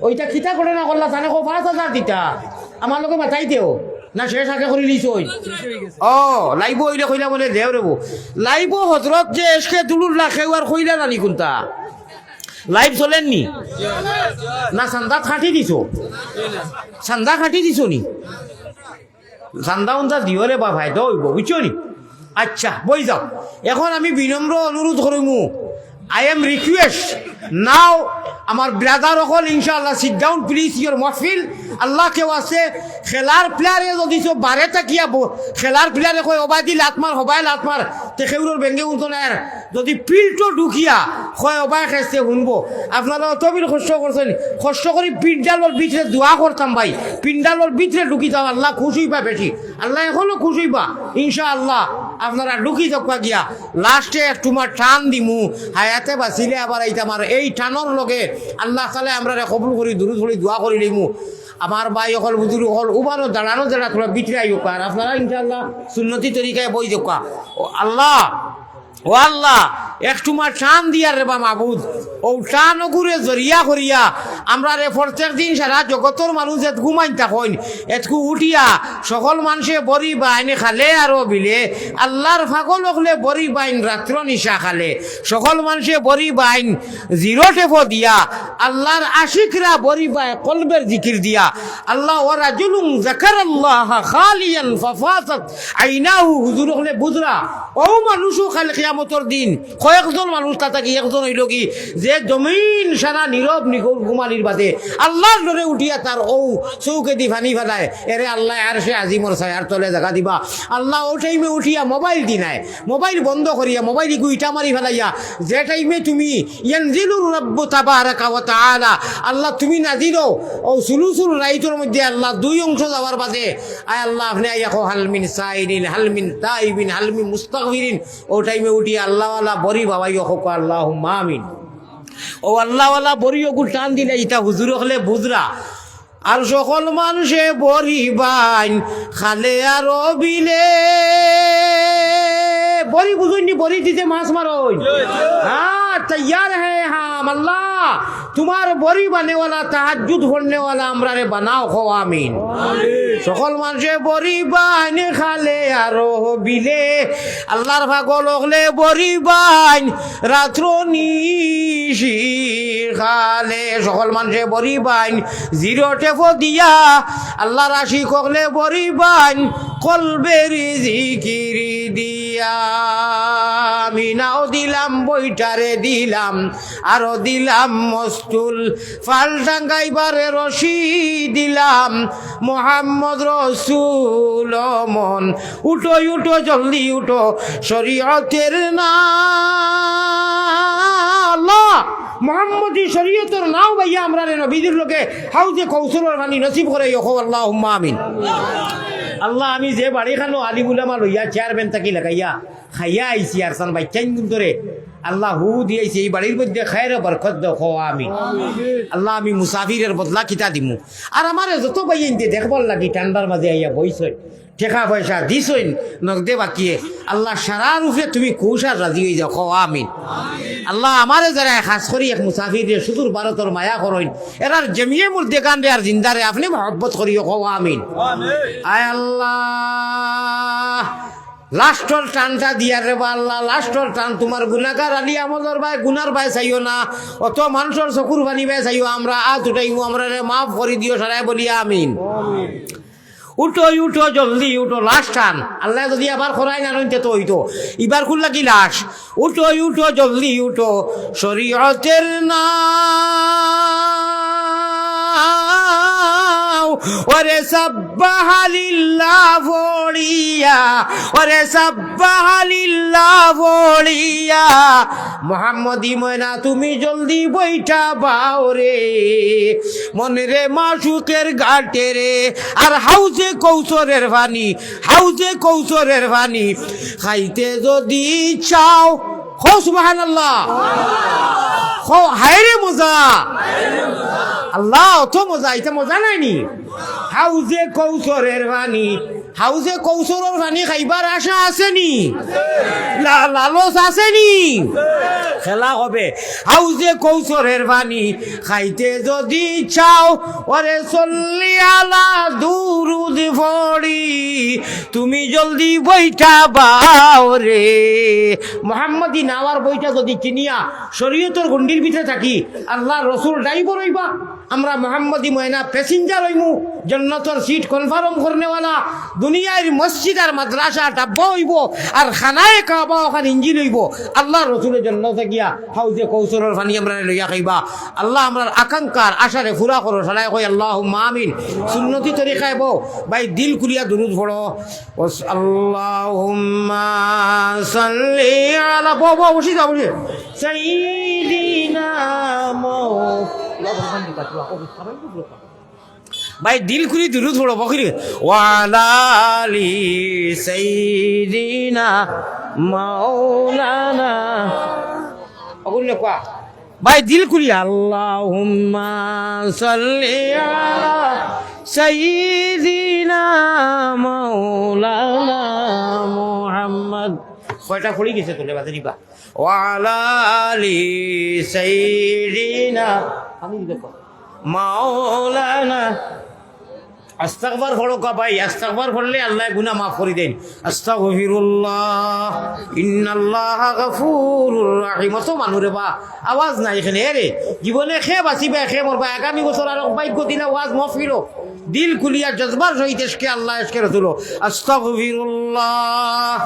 B: ওইটা কিতা করে না করলা জানে 5000 দিতা আমার লোকে মাথাই দেও না শেষ আগে করে লিছ ওই ও লাইব হইলে কইলা বলে দেও রেবো লাইব হযরত যে এসকে দুলুর লাখে আর কইলা নানি কোনটা লাইভ চলেননি না চান্দা খাটি দিছো চান্দা খাটি দিছো নি চান্দা উন্দা দিও রে বা ভাই দইব বুঝছো নি আচ্ছা বই যাও এখন আমি বিনম্র অনুরোধ করিমু আই এম রিকোয়েস্ট নাও আমার ব্রাদার হল ইনশাআল্লাহ সিট ডাউন প্লিজ ইয়োর মহফিল আল্লাহ কেউ আছে খেলার প্লেয়ারে যদি সব বারে তাকিয়া খেলার প্লেয়ারে কয় অবাদি লাতমার হবাই লাতমার তে খেউরোর বেঙ্গে উঠতো না যদি পিলটো ঢুকিয়া কয় অবাই খেসতে শুনবো আপনারা অতবিল কষ্ট করছেন কষ্ট করি পিন্ডালোর ভিতরে দোয়া করতাম ভাই পিন্ডালোর ভিতরে ঢুকিতাম আল্লাহ খুশি পা বেশি আল্লাহ এখনো খুশি পা ইনশাআল্লাহ আপনারা ঢুকি দক্কা গিয়া লাস্টে একটু মার টান দিমু হায়াতে বাঁচিলে আবার এইটা আমার এই টানর লগে আল্লাহ তাআলা আমরা কবুল করি দুরূদ পড়ি দোয়া করি লিমু আমার ভাই অকল বুজুর্গ হল উবারও দাঁড়ানো যারা তোরা বিটরাই হোক আর আপনারা ইনশাআল্লাহ সুন্নতি তরিকায় বই দোকা আল্লাহ ও আল্লাহ একটু মার টান দিয়া রে বা মাবুদ ও টান ঘুরে জরিয়া করিয়া আমরা রে প্রত্যেক দিন সারা জগতর মানুষ এত ঘুমাইন থাকইন এতকু উঠিয়া সকল মানুষে বড়ি বাইন খালে আর বিলে আল্লাহর ফাগল হলে বড়ি বাইন রাত্র নিশা খালে সকল মানুষে বড়ি বাইন জিরো টেপো দিয়া আল্লাহর আশিকরা বড়ি বাই কলবের জিকির দিয়া আল্লাহ ও রাজুলুন যাকারাল্লাহ খালিয়ান ফাফাতাত আইনাহু হুজুর হলে বুজরা ও মানুষও খালি কিয়ামতের দিন কয়েকজন মানুষ তাতে কি একজন হইল কি যে জমিন সারা নীরব নিখোঁজ ঘুমানির বাদে আল্লাহর ডরে উঠিয়া তার ও চৌকে দি ভানি ফেলায় এরে আল্লাহ আর সে আজিমর ছায়ার তলে জায়গা দিবা আল্লাহ ও টাইমে উঠিয়া মোবাইল দি নাই মোবাইল বন্ধ করিয়া মোবাইল গুইটা মারি ফেলাইয়া যে টাইমে তুমি ইয়ানজিলুর রাব্বু তাবারাকা ওয়া তাআলা আল্লাহ তুমি নাজিলো ও সুলুসুল রাইতের মধ্যে আল্লাহ দুই অংশ যাওয়ার বাদে আয় আল্লাহ আপনি আইয়া কো হাল মিন সাইরিন হাল মিন তাইবিন হাল মিন মুস্তাগফিরিন ও টাইমে উঠিয়া আল্লাহওয়ালা বড়ি বাবাইও হোক আল্লাহুম্মা আমিন ও আল্লাহওয়ালা বড়িও গু টান দিলে ইটা হুজুর হলে বুজরা আর সকল মানুষে বড়ি বাইন খালে আর বিলে বড়ি বুঝুননি বড়ি দিতে মাছ মারোই হ্যাঁ তৈয়ার হ্যাঁ হাম আল্লাহ তোমার বড়ি বানেওয়ালা তাহাজ্জুদ পড়নেওয়ালা আমরা রে বানাও খো আমিন সকল মানুষে বড়ি বাইন খালে আর বিলে আল্লাহর পাগল হলে বড়ি বাইন রাত্র নিশি খালে সকল মানুষে বড়ি বাইন জিরো টেপো দিয়া আল্লাহর আশিক হলে বড়ি বাইন কলবের জিকির দিয়া আমি নাও দিলাম বইটারে দিলাম আরো দিলাম মস্তুল ফাল টাঙ্গাইবারে রশি দিলাম মোহাম্মদ রসুল মন উঠো উঠো জলদি উঠো শরীয়তের না আল্লাহ মোহাম্মদী শরীয়তের নাও ভাইয়া আমরা রে নবীদের লোকে হাউজে কৌশলের পানি নসিব করে ইয়ো আল্লাহুম্মা আমিন আল্লাহ আমি যে বাড়ি খানো আলিমুলামা লইয়া চেয়ারম্যান তাকি লাগাইয়া খাইয়া আইছি আর সান ভাই চাইন ধরে আল্লাহ হু দিয়েছে এই বাড়ির মধ্যে খায়ের বরকত দাও আমি আল্লাহ আমি মুসাফিরের বদলা কিতা দিমু আর আমার যত ভাই ইনতে দেখবার লাগি ঠান্ডার মাঝে আইয়া বইছই টেকা পয়সা দিছই নগদে বাকিয়ে আল্লাহ সারা রূপে তুমি খুশ আর রাজি হয়ে যাও আমিন আল্লাহ আমারে যারা খাস করি এক মুসাফির দিয়ে সুদূর ভারতর মায়া করইন এরার জমিয়ে মূর্তি কান্দে আর জিন্দারে আপনি মহব্বত করিও আমিন আয় আল্লাহ লাস্টর টানটা দিয়া রে আল্লাহ লাস্টর টান তোমার গুনাহগার আলী আমলর ভাই গুনার ভাই চাইও না অত মানুষের চকুর পানি ভাই চাইও আমরা আজ উঠাইমু আমরা রে মাফ করে দিও সারাই বলিয়া আমিন উঠো উঠো জলদি উঠো লাশ টান আল্লাহ যদি আবার খরাই না নইতে তো হইতো এবার খুললা কি লাশ উঠো উঠো জলদি উঠো শরীয়তের না ওরে সাব্বাহালিল্লাহ ফড়িয়া ওরে সাব্বাহালিল্লাহ ফড়িয়া মুহাম্মদি ময়না তুমি জলদি বইটা বাও রে মনে রে মাসুকের ঘাটে রে আর হাউজে কৌশলের পানি হাউজে কৌশলের পানি খাইতে যদি চাও খো সুবহানাল্লাহ খো হায়রে মজা আল্লাহ অত মজা এটা মজা নাইনি হাউজে কৌশলের পানি হাউজে কৌশলের পানি খাইবার আশা আসেনি লালস আসেনি খেলা হবে হাউজে কৌশলের পানি খাইতে যদি চাও ওরে চল্লি আলা দুরুদ পড়ি তুমি জলদি বইটা বাও রে মোহাম্মদী নাওয়ার বইটা যদি কিনিয়া শরীয়তের গন্ডির ভিতরে থাকি আল্লাহ রসুল ড্রাইভার হইবা আমরা মোহাম্মদী ময়না প্যাসেঞ্জার হইমু জন্নতর সিট কনফার্ম করনেওয়ালা দুনিয়ার মসজিদ আর মাদ্রাসা ডাব্বা হইব আর খানায় কাবা ওখান ইঞ্জিন হইব আল্লাহ রসুলের জন্নতে গিয়া হাউজে কৌশলের পানি আমরা লইয়া খাইবা আল্লাহ আমরা আকাঙ্ক্ষার আশারে ফুরা করো সারাই কই আল্লাহুম্মা আমিন সুন্নতি তরিকায় বউ ভাই দিল খুলিয়া দুরুদ পড়ো আল্লাহুম্মা সাল্লি আলা বউ বসি যাও বসি সাইয়্যিদিনা ভাই দিল খুলি দুরুদ পড়ো বকির ওয়ালালি সাইয়্যিদিনা মাওলানা অগুলে কোয়া ভাই দিল খুলি আল্লাহুম্মা সাল্লি আলা সাইয়্যিদিনা মাওলানা মুহাম্মদ কয়টা পড়ে গেছে তোলে বাজে দিবা ওয়ালালি সাইয়্যিদিনা আমি দেখো মাওলানা আস্তাগফার পড়ো কা ভাই আস্তাগফার পড়লে আল্লাহ গুনাহ মাফ করে দেন আস্তাগফিরুল্লাহ ইন্নাল্লাহা গফুরুর রহিম তো মানুরে বা আওয়াজ নাই এখানে রে জীবনে খে বাঁচিবে খে মরবা আগামী বছর আর ভাগ্য দিলে আওয়াজ মফিরো দিল খুলিয়া জজবার সহিত এসকে আল্লাহ এসকে রাসূল আস্তাগফিরুল্লাহ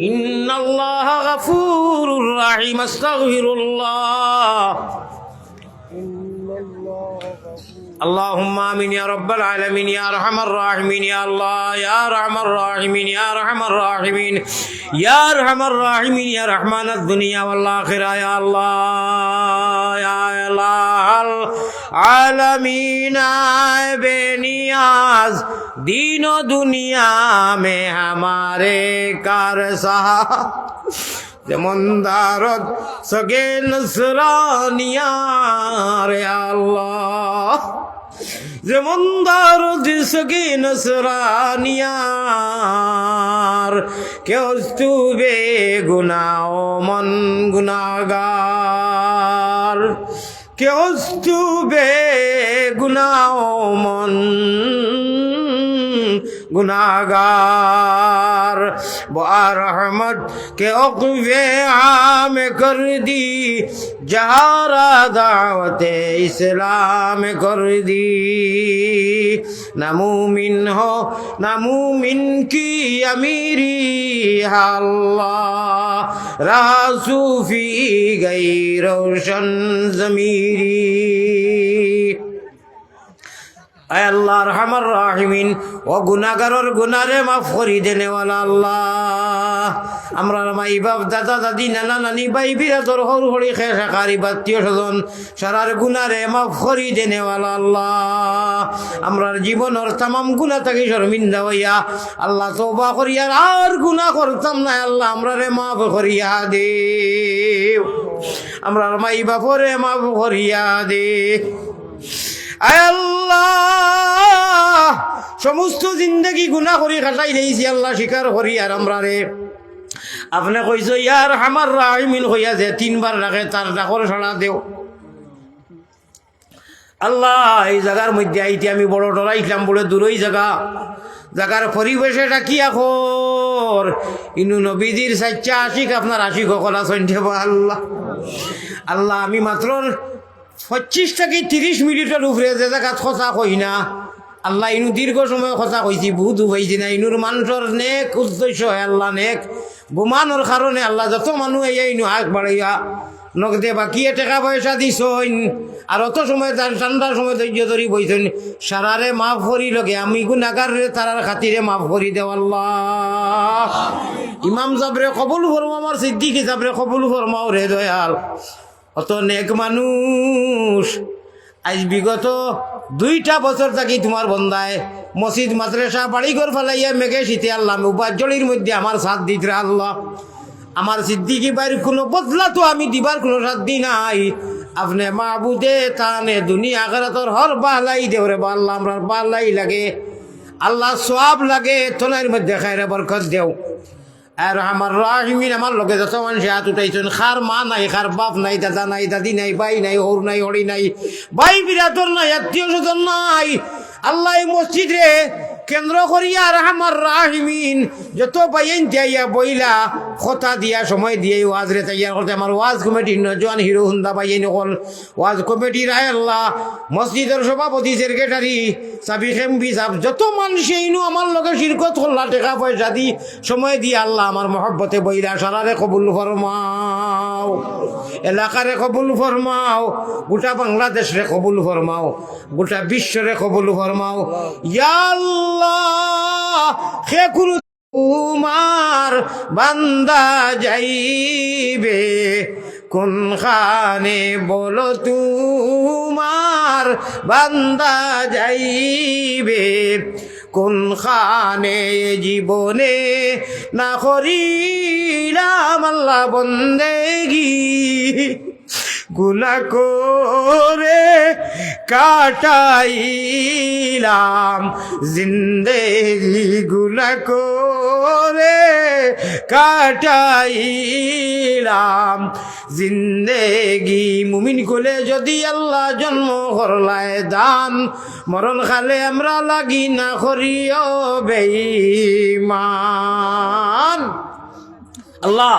B: ইন্নাল্লাহা গফুরুর রহিম আস্তাগফিরুল্লাহ اللهم آمين يا رب العالمين يا أرحم الراحمين يا الله يا أرحم الراحمين يا أرحم الراحمين يا أرحم الراحمين يا رحمن الدنيا والآخرة يا الله يا الله العالمين बेनियाज दीन और दुनिया में हमारे कार सहा যেমন দারদ সগে নসরানিয়া রে আল্লাহ যেমন দারদ সগে নসরানিয়ার কেউ তুবে গুনাহ মন গুনাহগার কেউ তুবে গুনাহ মন गुनाहगार रहमत के उक़वे आम कर दी जहारा दावत इस्लाम कर दी ना मुमिन हो ना मुमिन की अमीरी अल्लाह रासूफी गई रोशन ज़मीरी আয় আল্লাহ রহমান রাহিমিন ও গুনাহগারের গুনারে মাফ করি দেনে ওয়ালা আল্লাহ আমরা মাই বাপ দাদা দাদি নানা নানি ভাই বিরাদর হর হরি খেসা কারি বাত্মীয় স্বজন সারার গুনারে মাফ করি দেনে ওয়ালা আল্লাহ আমরার জীবনের তামাম গুনাহ থেকে শর্মিন্দা হইয়া আল্লাহ তওবা করিয়া আর গুনাহ করতাম না আল্লাহ আমরারে মাফ করিয়া দে আমরার মাই বাপরে মাফ করিয়া দে আয় আল্লাহ সমস্ত জিন্দগি গুনাহ করি কাটাই দিয়েছি আল্লাহ স্বীকার করি আর আমরা রে আপনি কইছো ইয়ার আমার রাহিমিন হইয়া যে তিনবার রাখে তার ডাকর ছড়া দেও আল্লাহ এই জায়গার মধ্যে আইতে আমি বড় ডরাইছিলাম বলে দূরই জায়গার পরিবেশে কি এখন ইনু নবীজির সাচ্চা আশিক আপনার আশিক কলা সন্ধ্যে আল্লাহ আল্লাহ আমি মাত্র 25 থেকে 30 মিনিটের উপরে যে জায়গাত কথা কই না আল্লাহ ইনু দীর্ঘ সময় কথা কইছি বহুত হয়েছি না ইনুর মানুষের নেক উদ্দেশ্য হয় আল্লাহ নেক ঘুমানোর কারণে আল্লাহ যত মানুষ এই ইনু হাত বাড়াইয়া নগদে বাকি টাকা পয়সা দিছইন আর অত সময় ঠান্ডার সময় ধৈর্য ধরি বইছেন সারারে মাফ করি লগে আমি গুনাহগার রে তারার খাতিরে মাফ করি দেও আল্লাহ ইমাম সাহেবরে কবুল ফরমাও আমার সিদ্দিক সাহেবরে কবুল ফরমাও রে দয়াল অত নেক মানুষ আজ বিগত 2টা বছর থাকি তোমার বন্দায় মসজিদ মাদ্রাসা বাড়িঘর ফেলাইয়া মেঘে শীতে আল্লাহ উপার্জলির মধ্যে আমার সাথ দিতে আল্লাহ আমার সিদ্দিকি বাড়ির কোনো বদলা তো আমি দিবার কোনো সাধ্য নাই আপনি মাহবুদে তানে দুনিয়া আখিরাতর হর বালাই দেও রে আল্লাহ আমরা বালাই লাগে আল্লাহ সওয়াব লাগে তোনার মধ্যে খায়রে বরকত দেও আর আমার রাহিমিন আমার লগে যত মানুষ হাত উঠাইছেন খার মা নাই খার বাপ নাই দাদা নাই দাদি নাই ভাই নাই হর নাই হরি নাই ভাই বিরাদর নাই আত্মীয় স্বজন নাই আল্লাহ এই মসজিদ রে কেন্দ্র করিয়া আর আমার রাহিমিন যত বাইন দিয়া বইলা কথা দিয়া সময় দিয়ে ওয়াজ রে তৈয়ার করতে আমার ওয়াজ কমিটির নজওয়ান হিরো হুন্দা বাইন হল ওয়াজ কমিটির আয় আল্লাহ মসজিদের সভাপতি সেক্রেটারি সাবিক এমপি সাহেব যত মানুষ এইনু আমার লগে শিরকত করলা টাকা পয়সা দি সময় দিয়ে আল্লাহ আমার মহব্বতে বইলা সারারে কবুল ফরমাও এলাকারে কবুল ফরমাও গোটা বাংলাদেশ রে কবুল ফরমাও গোটা বিশ্বরে কবুল ফরমাও ইয়া আল্লাহ হে কুরু তোমার বান্দা যাইবে কোনখানে বলো তোমার বান্দা যাইবে, কোনখানে জীবনে না করিলাম আল্লাহ বন্দেগি, গুনাহ করে কাটাইলাম জিন্দেগি, গুনাহ করে কাটাইলাম জিন্দেগি। মুমিন কোলে যদি আল্লাহ জন্ম করলায় দান, মরণ খালে আমরা লাগি না করিও বেঈমান। আল্লাহ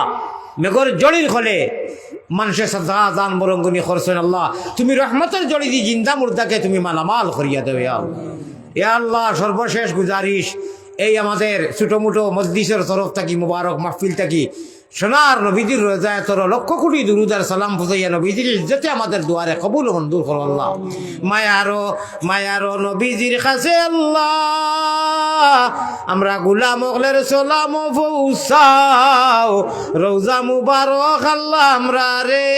B: মেঘর জড়ির খলে মানুষের শ্রদ্ধা দান বরঙ্গনি করছেন। আল্লাহ তুমি রহমতের জড়ি দি জিন্দা মুর্দাকে তুমি মালামাল করিয়া দেবে। ইয়া আল্লাহ সর্বশেষ গুজারিশ, এই আমাদের ছোটো মোটো মজলিসের তরফ থাকি, মুবারক মাহফিল থাকি, সোনার নবীজির রোজায়তর লক্ষ কোটি দুরুদার সালাম ফুজাইয়া নবীজির ইজ্জতে আমাদের দুয়ারে কবুল মঞ্জুর করো আল্লাহ। মায়ারো নবীজির কাছে আল্লাহ আমরা গুলাম ওগলের সালাম পৌঁছাও, রোজা মুবারক আল্লাহ আমরা রে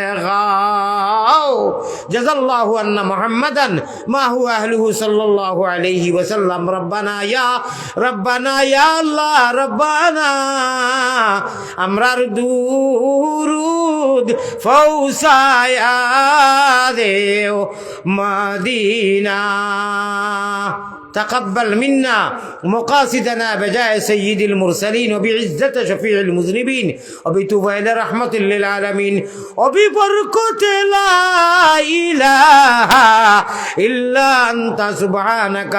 B: দেখাও। জাযাল্লাহু আন্না মুহাম্মাদান মা হুয়া আহলুহু সাল্লাল্লাহু আলাইহি ওয়াসাল্লাম। রব্বানা ইয়া আল্লাহ, রব্বানা আমরার দুরুদ ফৌসায়া দেও মদিনা। تقبل منا مقاصدنا بجاه سيد المرسلين وبعزة شفيع المذنبين وبتوبة إلى رحمة للعالمين وببركة لا إله إلا أنت سبحانك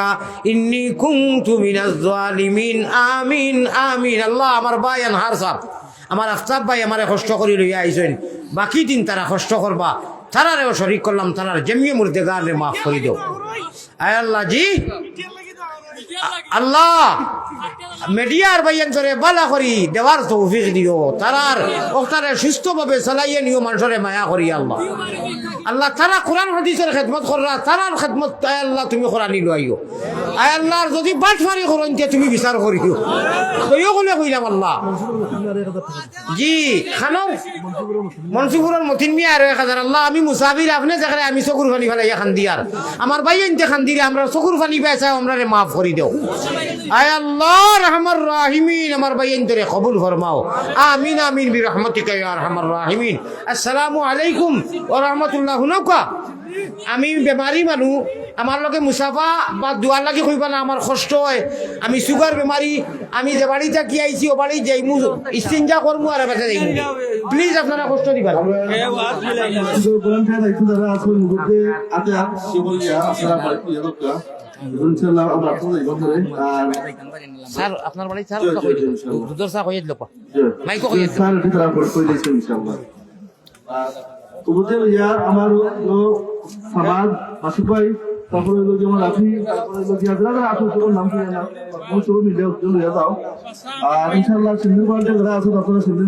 B: إني كنت من الظالمين آمين آمين। আল্লাহ আমার ভাই আনহার সাহেব, আমার আফতাব ভাই আমারে কষ্ট করি লইয়া আইছেন, বাকি দিন তারা কষ্ট করবা, তারারেও শরীক করলাম, তারার জমিয়ে মুর্দেগারে মাফ করে দেও। আয় আল্লাহ জি আল্লাহ মিডিয়ার বাইয়ান ধরে বালা করি দেওয়ার তৌফিক দিও, তারার ওখানে সুস্থভাবে চালাইয়ে নিও, মানুষরে মায়া করি আল্লাহ। আল্লাহ তারা কোরআন হাদিসের খেদমত কররা, তারার খেদমত আয় আল্লাহ তুমি কোরআনি লইও। আয় আল্লাহর যদি বাটফারি করেন তুমি বিচার করিও, তৈও বলে কইলাম আল্লাহ জি। খানো মনসুপুরের মতিন মিয়া আর 1000 আল্লাহ আমি মুসাফির, আপনি যেখানে আমি চকুর পানি ফেলাই খান দিয়ার, আমার ভাই আনতে খান দিলে আমরা চকুর পানি পাইছা, আমরা মাফ করি দেও। আয় আল্লাহ রহমান রাহিমিন, আমার ভাই আনতে কবুল ফরমাও। আমিন আমিন বিরহমতিকা ইয়া আরহামার রাহিমিন। আসসালামু আলাইকুম ওয়া রাহমাতুল্লাহ। হুনকা আমি বেমারি মানুষ, আমার লগে মুসাফা বা দুয়ার লাগি কইবা না, আমার কষ্ট হয়, আমি সুগার বেমারি, আমি যে বাড়িতে কি আইছি ও বাড়ি যাইমু ইস্তিনজা করমু আর বেঁচে যাইমু, প্লিজ আপনারা কষ্ট দিবেন। স্যার আপনার বাড়ি স্যার দুধর চা কইয়ে দিল মাইকো কইয়ে দিল
C: আমার সমাজ আশিক ভাই, তারপরে হলো যেমন রাফি, তারপরে হলো যারা আছে সবার নাম শুনে না, সবাই মিলে যাও। আর ইনশাআল্লাহ সিন্ধু বাড়িতে যারা আছে আপনারা সিন্ধু